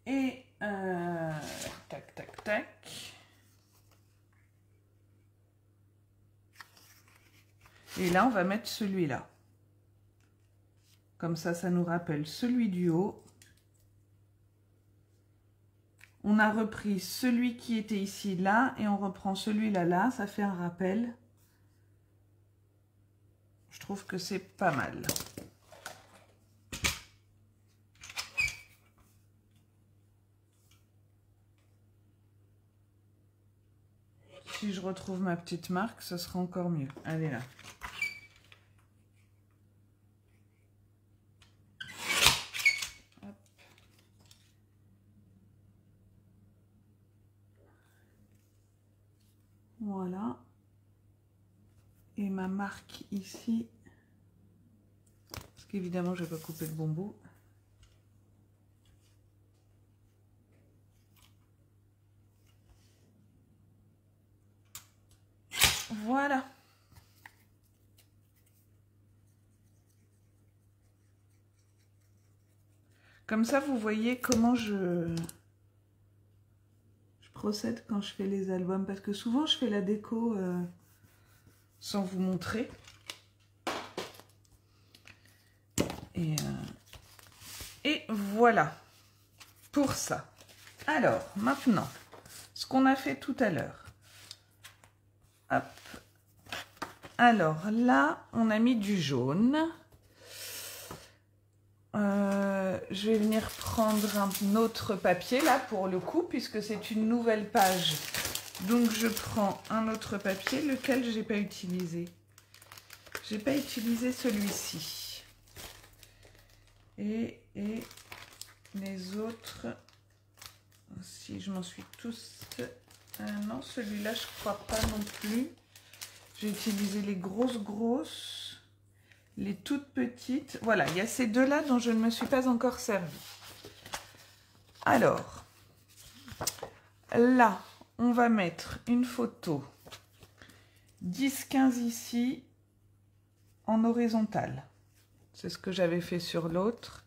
A: Et tac, tac, tac. Et là, on va mettre celui-là. Comme ça nous rappelle celui du haut. On a repris celui qui était ici, là, et on reprend celui-là, là. Ça fait un rappel. Je trouve que c'est pas mal. Si je retrouve ma petite marque, ce sera encore mieux. Allez là. Hop. Voilà. Et ma marque ici. Parce qu'évidemment, je vais pas couper le bon bout. Voilà. Comme ça, vous voyez comment je procède quand je fais les albums. Parce que souvent, je fais la déco sans vous montrer. Et voilà pour ça. Alors, maintenant, ce qu'on a fait tout à l'heure. Hop. Alors là, on a mis du jaune. Je vais venir prendre un autre papier là pour le coup, puisque c'est une nouvelle page. Donc je prends un autre papier, lequel j'ai pas utilisé. J'ai pas utilisé celui-ci. Et les autres, si je m'en suis tous... non, celui-là je crois pas non plus. J'ai utilisé les grosses, les toutes petites. Voilà, il y a ces deux-là dont je ne me suis pas encore servi. Alors, là, on va mettre une photo 10-15 ici en horizontal. C'est ce que j'avais fait sur l'autre.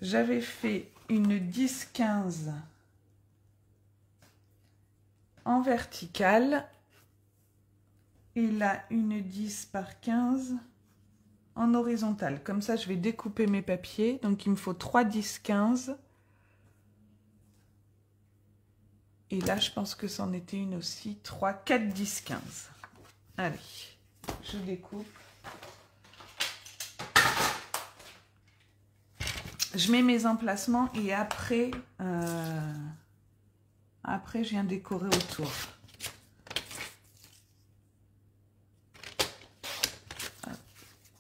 A: J'avais fait une 10-15 en verticale. Et là, une 10 par 15 en horizontal. Comme ça, je vais découper mes papiers. Donc, il me faut 3 10-15. Et là, je pense que c'en était une aussi. 3, 4 10-15. Allez, je découpe. Je mets mes emplacements et après, après je viens décorer autour.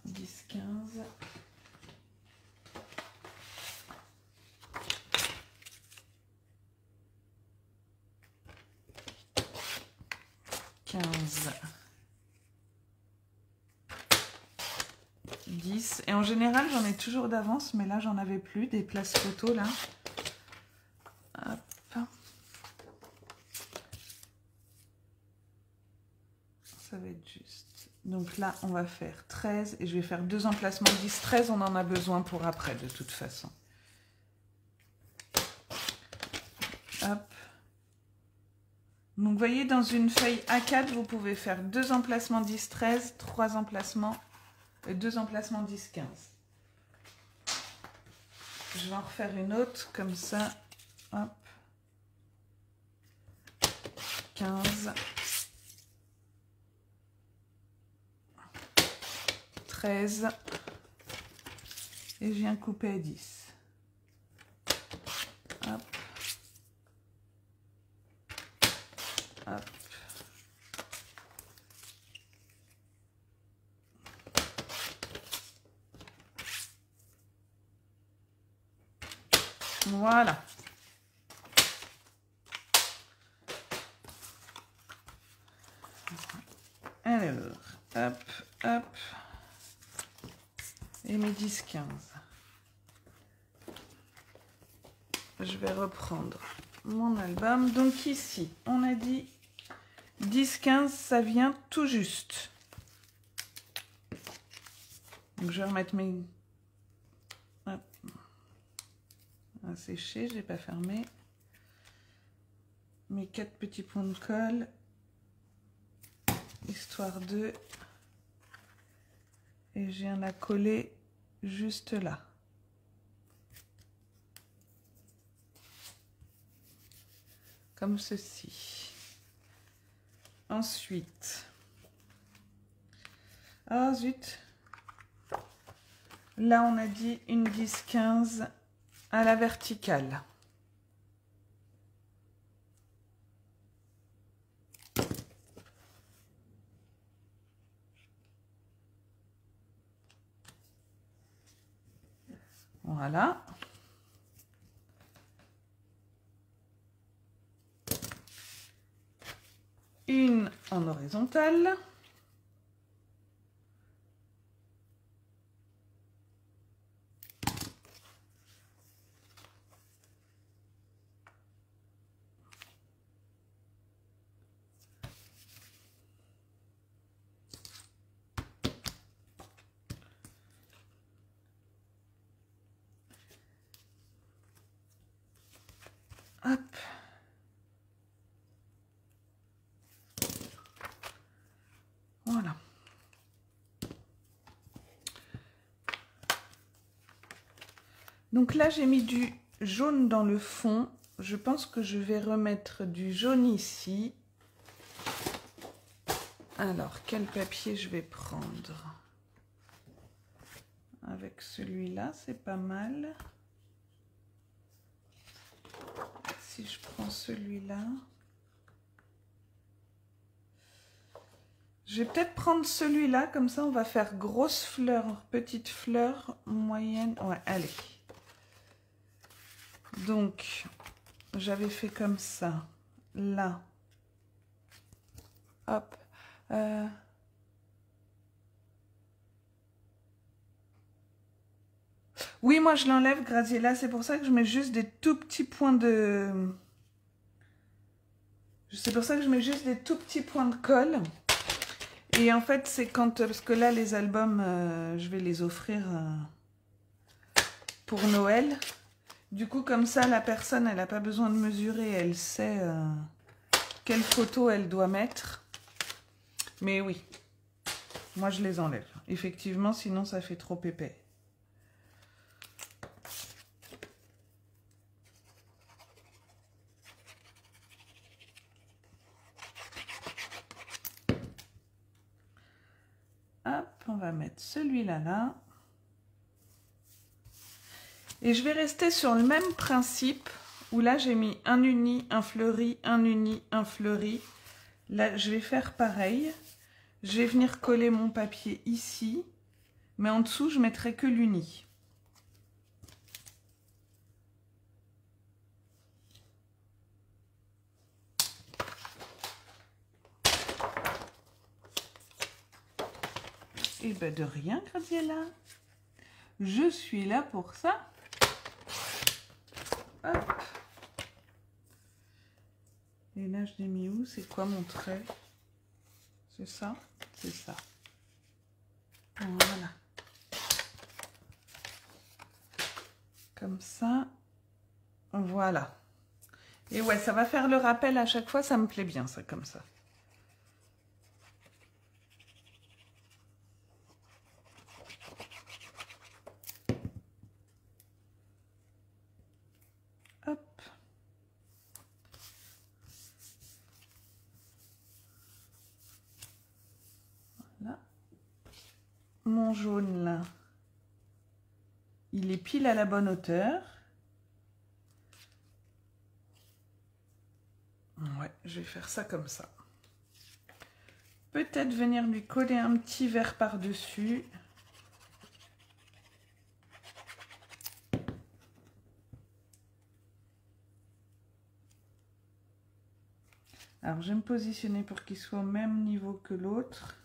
A: 10, 15. 15. 10. Et en général, j'en ai toujours d'avance, mais là, j'en avais plus, des places photos, là. Hop. Ça va être juste. Donc là, on va faire 13 et je vais faire 2 emplacements 10. 13, on en a besoin pour après, de toute façon. Hop. Donc, vous voyez, dans une feuille A4, vous pouvez faire 2 emplacements 10, 13, 3 emplacements et 2 emplacements 10, 15. Je vais en refaire une autre, comme ça. Hop. 15. 13. Et je viens couper à 10. Hop. Hop. Voilà. Alors, hop, hop. Et mes 10, 15. Je vais reprendre mon album. Donc ici, on a dit 10, 15, ça vient tout juste. Donc je vais remettre mes... Hop. À sécher, je n'ai pas fermé. Mes 4 petits points de colle. Histoire de... Et je viens la coller juste là. Comme ceci. Ensuite... Ah zut! Là, on a dit une 10-15 à la verticale. Voilà. Une en horizontale. Hop. Voilà. Donc là, j'ai mis du jaune dans le fond. Je pense que je vais remettre du jaune ici. Alors, quel papier je vais prendre? Avec celui-là, c'est pas mal. Si je prends celui-là... Je vais peut-être prendre celui-là, comme ça on va faire grosse fleur, petite fleur, moyenne. Ouais, allez. Donc, j'avais fait comme ça. Là. Hop. Oui, moi je l'enlève, Graziella. C'est pour ça que je mets juste des tout petits points de C'est pour ça que je mets juste des tout petits points de colle. Et en fait, c'est quand... Parce que là, les albums, je vais les offrir pour Noël. Du coup, comme ça, la personne, elle n'a pas besoin de mesurer. Elle sait quelle photo elle doit mettre. Mais oui, moi, je les enlève. Effectivement, sinon, ça fait trop épais. Hop, on va mettre celui-là là. Et je vais rester sur le même principe où là j'ai mis un uni, un fleuri, un uni, un fleuri. Là je vais faire pareil. Je vais venir coller mon papier ici, mais en dessous je mettrai que l'uni. Et ben de rien, Graziella. Je suis là pour ça. Hop. Et là, je l'ai mis où? C'est quoi mon trait? C'est ça? C'est ça. Voilà. Comme ça. Voilà. Et ouais, ça va faire le rappel à chaque fois. Ça me plaît bien, ça, comme ça. Hop. Voilà. Mon jaune, là, il est pile à la bonne hauteur. Ouais, je vais faire ça comme ça. Peut-être venir lui coller un petit vert par-dessus. Alors, je vais me positionner pour qu'il soit au même niveau que l'autre.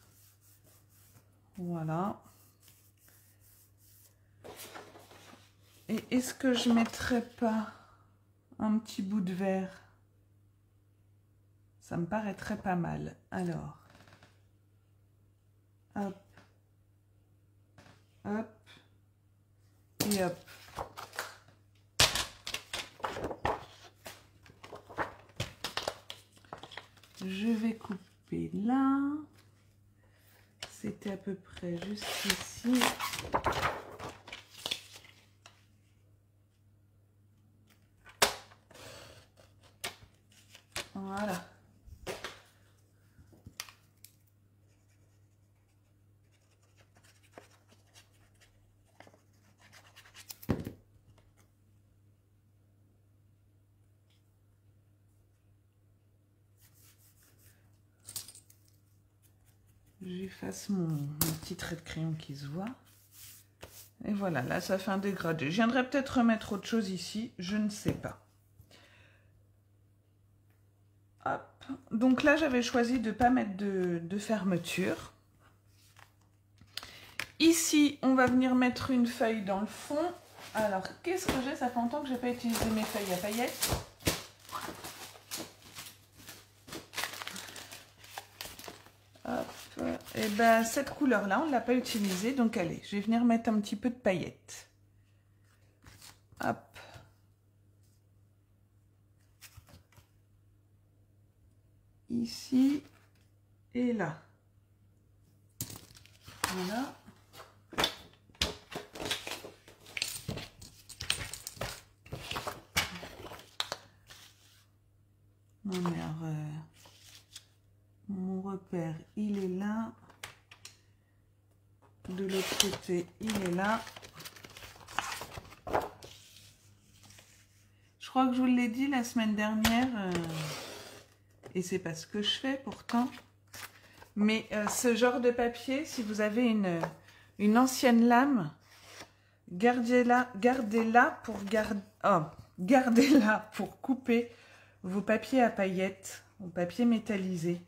A: Voilà. Et est-ce que je ne mettrais pas un petit bout de vert? Ça me paraîtrait pas mal. Alors, hop, hop, et hop. Je vais couper là. C'était à peu près juste ici. Voilà. J'efface mon petit trait de crayon qui se voit. Et voilà, là ça fait un dégradé. Je viendrai peut-être remettre autre chose ici, je ne sais pas. Hop. Donc là j'avais choisi de ne pas mettre de fermeture. Ici on va venir mettre une feuille dans le fond. Alors qu'est-ce que j'ai? Ça fait longtemps que je n'ai pas utilisé mes feuilles à paillettes. Hop. Et ben cette couleur là on ne l'a pas utilisée, donc allez, je vais venir mettre un petit peu de paillettes. Hop. Ici et là. Voilà. Non mais alors, mon repère il est là. De l'autre côté il est là. Je crois que je vous l'ai dit la semaine dernière, et c'est pas ce que je fais pourtant, mais ce genre de papier, si vous avez une ancienne lame, gardez-la pour couper vos papiers à paillettes, vos papiers métallisés,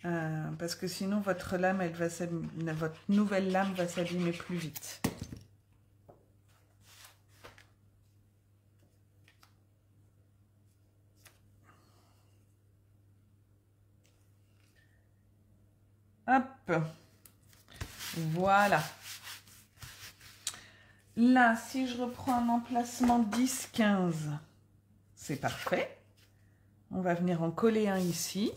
A: parce que sinon votre lame, votre nouvelle lame va s'abîmer plus vite. Voilà. Là, si je reprends un emplacement 10-15, c'est parfait. On va venir en coller un ici.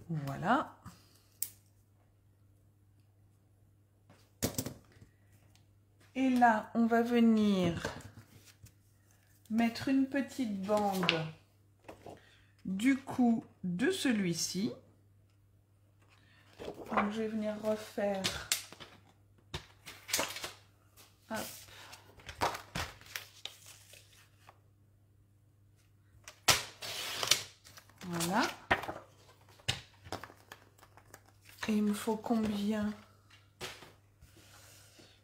A: Voilà. Et là, on va venir mettre une petite bande du coup de celui-ci. Donc je vais venir refaire. Hop. Voilà. Et il me faut combien?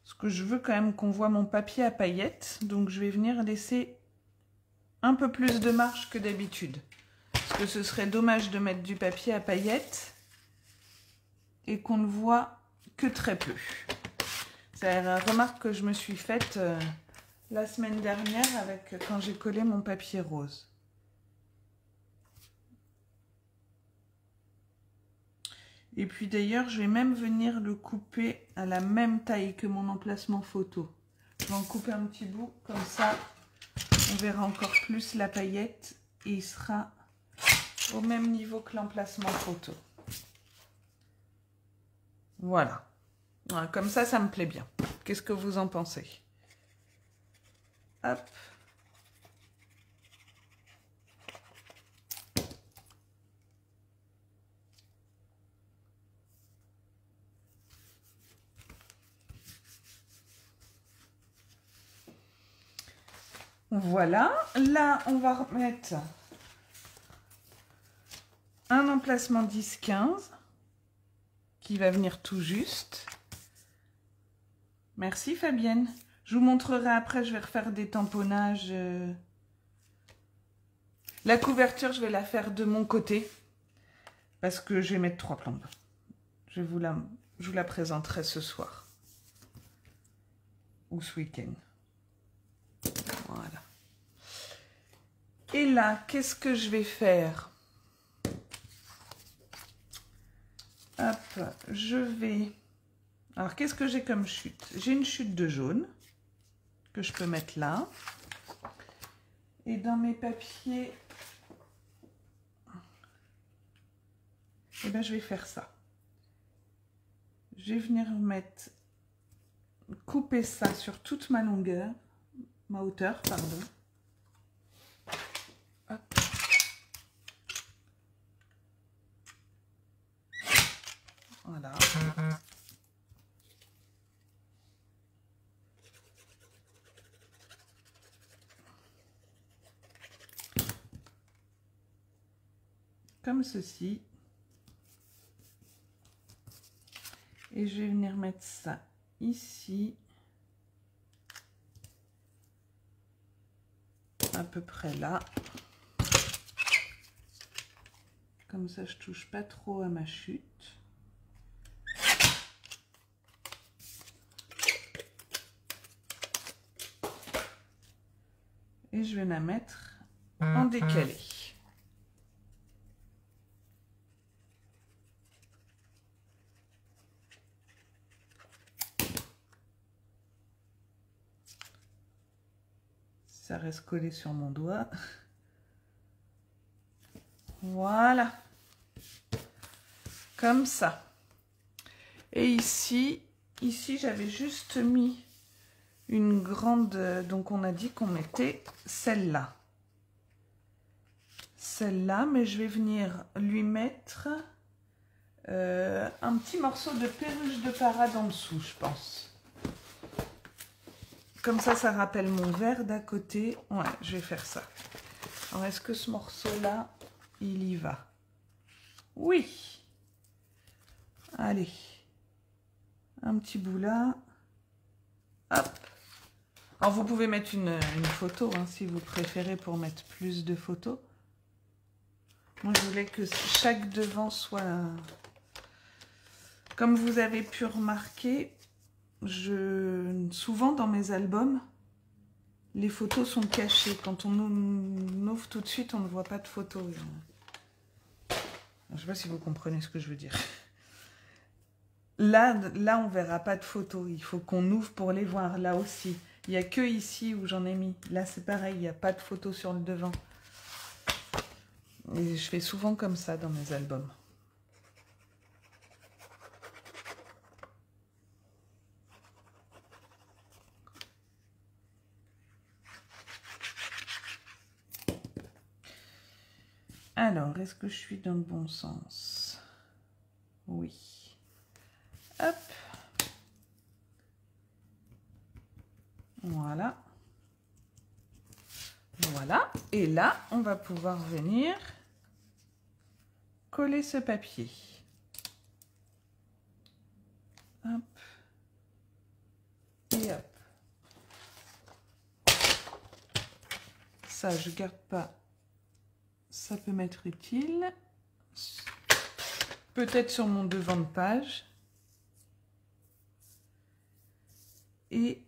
A: Parce que je veux quand même qu'on voit mon papier à paillettes. Donc je vais venir laisser un peu plus de marge que d'habitude. Parce que ce serait dommage de mettre du papier à paillettes et qu'on ne voit que très peu. C'est la remarque que je me suis faite la semaine dernière quand j'ai collé mon papier rose. Et puis d'ailleurs, je vais même venir le couper à la même taille que mon emplacement photo. Je vais en couper un petit bout, comme ça, on verra encore plus la paillette et il sera au même niveau que l'emplacement photo. Voilà. Voilà, comme ça me plaît bien. Qu'est-ce que vous en pensez? Hop. Voilà, là on va remettre un emplacement 10-15 qui va venir tout juste. Merci Fabienne. Je vous montrerai après, je vais refaire des tamponnages. La couverture, je vais la faire de mon côté parce que je vais mettre 3 plombes. Je vous la présenterai ce soir ou ce week-end. Voilà. Et là, qu'est-ce que je vais faire? Hop, je vais... Alors, qu'est-ce que j'ai comme chute? J'ai une chute de jaune que je peux mettre là. Et dans mes papiers, eh ben, je vais faire ça. Je vais venir mettre... couper ça sur toute ma longueur, ma hauteur, pardon. Hop. Voilà. Comme ceci. Et je vais venir mettre ça ici. À peu près là. Comme ça, je touche pas trop à ma chute. Et je vais la mettre en décalé. Ça reste collé sur mon doigt. Voilà. Comme ça. Et ici j'avais juste mis une grande... Donc on a dit qu'on mettait celle-là. Celle-là, mais je vais venir lui mettre un petit morceau de perruche de parade en dessous, je pense. Comme ça rappelle mon verre d'à côté. Ouais, je vais faire ça. Alors, est-ce que ce morceau-là, il y va? Oui. Allez. Un petit bout là. Hop. Alors, vous pouvez mettre une photo, hein, si vous préférez, pour mettre plus de photos. Moi, je voulais que chaque devant soit... Comme vous avez pu remarquer, souvent dans mes albums, les photos sont cachées. Quand on ouvre tout de suite, on ne voit pas de photos. Je ne sais pas si vous comprenez ce que je veux dire. Là, on ne verra pas de photos. Il faut qu'on ouvre pour les voir. Là aussi. Il n'y a que ici où j'en ai mis. Là, c'est pareil. Il n'y a pas de photos sur le devant. Et je fais souvent comme ça dans mes albums. Alors, est-ce que je suis dans le bon sens? Oui. Hop. Voilà. Voilà. Et là, on va pouvoir venir coller ce papier. Hop. Et hop. Ça, je garde pas. Ça peut m'être utile. Peut-être sur mon devant de page. Et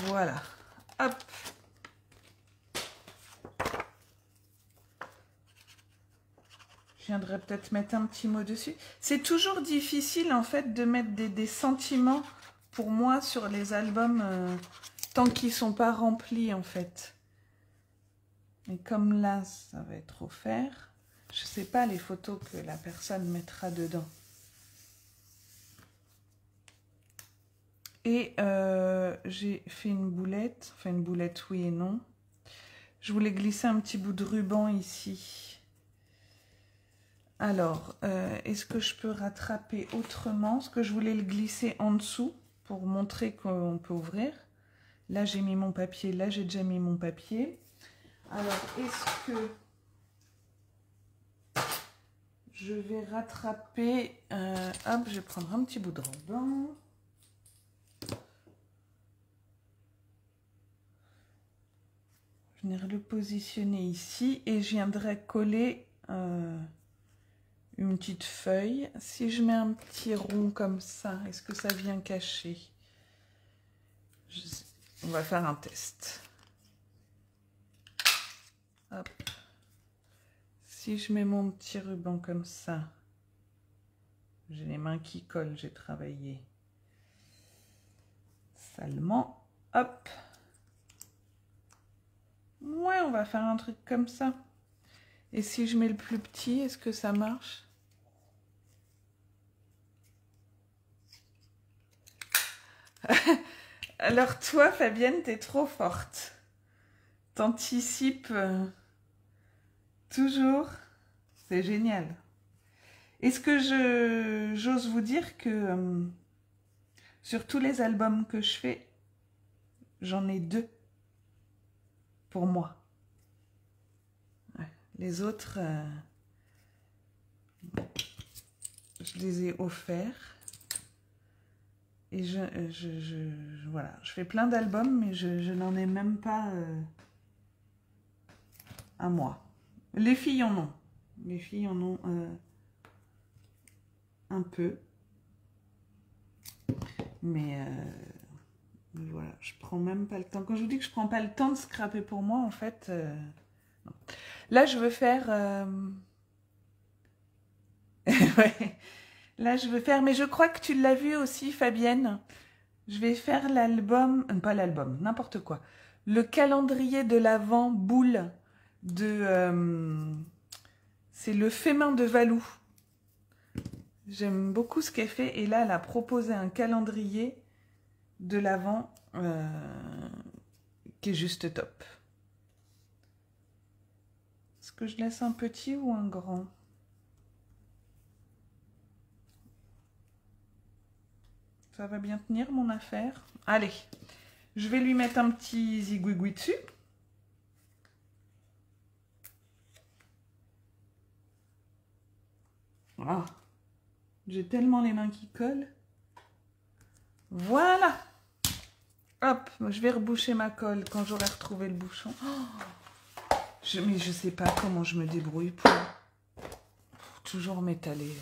A: voilà. Hop. Je viendrai peut-être mettre un petit mot dessus. C'est toujours difficile en fait de mettre des sentiments pour moi sur les albums tant qu'ils ne sont pas remplis en fait. Et comme là, ça va être offert, je ne sais pas les photos que la personne mettra dedans. Et j'ai fait une boulette, enfin une boulette oui et non. Je voulais glisser un petit bout de ruban ici. Alors, est-ce que je peux rattraper autrement? Parce que je voulais le glisser en dessous pour montrer qu'on peut ouvrir. Là, j'ai mis mon papier. Là, j'ai déjà mis mon papier. Alors, est-ce que je vais rattraper... hop, je vais prendre un petit bout de ruban. Venir le positionner ici et je viendrai coller une petite feuille. Si je mets un petit rond comme ça, est-ce que ça vient cacher? On va faire un test. Hop. Si je mets mon petit ruban comme ça, j'ai les mains qui collent, j'ai travaillé salement. Hop. Ouais, on va faire un truc comme ça. Et si je mets le plus petit, est-ce que ça marche? Alors toi, Fabienne, t'es trop forte. T'anticipes toujours. C'est génial. Est-ce que j'ose vous dire que sur tous les albums que je fais, j'en ai 2 pour moi. Ouais. Les autres, je les ai offerts. Et voilà, je fais plein d'albums, mais je n'en ai même pas à moi. Les filles en ont. Les filles en ont un peu. Mais voilà, je prends même pas le temps. Quand je vous dis que je prends pas le temps de scraper pour moi, en fait... non. Là, je veux faire... ouais. Là, je veux faire... Mais je crois que tu l'as vu aussi, Fabienne. Je vais faire l'album... pas l'album, n'importe quoi. Le calendrier de l'Avent boule de... c'est le fait main de Valou. J'aime beaucoup ce qu'elle fait. Et là, elle a proposé un calendrier de l'Avent qui est juste top. Est-ce que je laisse un petit ou un grand ? Ça va bien tenir mon affaire. Allez, je vais lui mettre un petit zigouigoui dessus. Ah, j'ai tellement les mains qui collent. Voilà. Hop, je vais reboucher ma colle quand j'aurai retrouvé le bouchon. Oh, mais je sais pas comment je me débrouille pour toujours m'étaler.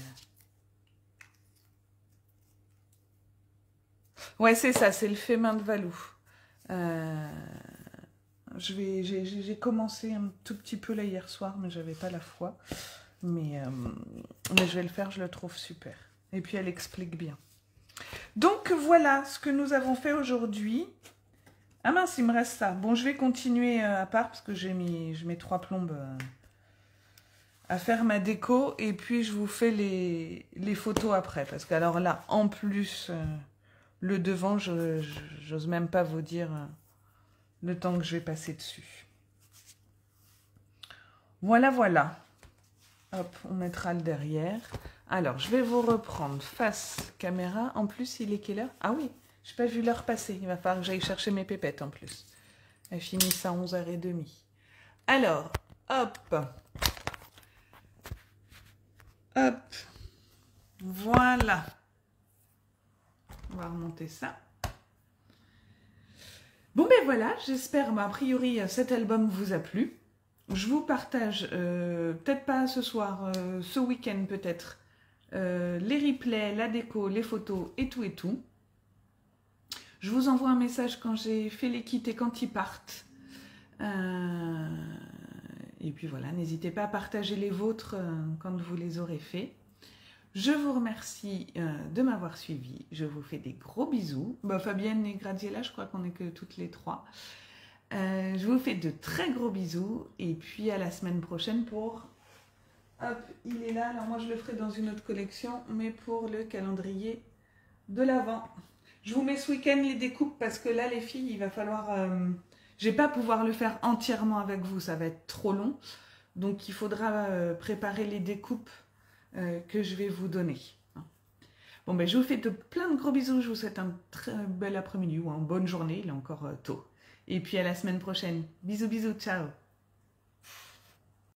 A: Ouais, c'est ça, c'est le fait main de Valou. J'ai commencé un tout petit peu là hier soir, mais j'avais pas la foi. Mais je vais le faire, je le trouve super. Et puis elle explique bien. Donc voilà ce que nous avons fait aujourd'hui. Ah mince, il me reste ça. Bon, je vais continuer à part parce que je mets 3 plombes à faire ma déco. Et puis je vous fais les photos après. Parce que alors là, en plus, le devant, j'ose même pas vous dire le temps que je vais passer dessus. Voilà, voilà. Hop, on mettra le derrière. Alors, je vais vous reprendre face caméra. En plus, il est quelle heure? Ah oui, je n'ai pas vu l'heure passer. Il va falloir que j'aille chercher mes pépettes en plus. Elle finit à 11h30. Alors, hop. Hop. Voilà. On va remonter ça. Bon, ben voilà, j'espère, a priori, cet album vous a plu. Je vous partage, peut-être pas ce soir, ce week-end peut-être, les replays, la déco, les photos et tout et tout. Je vous envoie un message quand j'ai fait les kits et quand ils partent. Et puis voilà, n'hésitez pas à partager les vôtres quand vous les aurez faits. Je vous remercie de m'avoir suivi. Je vous fais des gros bisous. Bah, Fabienne et Graziella, je crois qu'on est que toutes les trois. Je vous fais de très gros bisous et puis à la semaine prochaine pour... Hop, il est là. Alors moi je le ferai dans une autre collection, mais pour le calendrier de l'Avent. Je vous mets ce week-end les découpes parce que là les filles, il va falloir... je ne vais pas pouvoir le faire entièrement avec vous, ça va être trop long. Donc il faudra préparer les découpes que je vais vous donner. Bon ben je vous fais plein de gros bisous, je vous souhaite un très bel après-midi ou une bonne journée, il est encore tôt. Et puis à la semaine prochaine. Bisous bisous, ciao.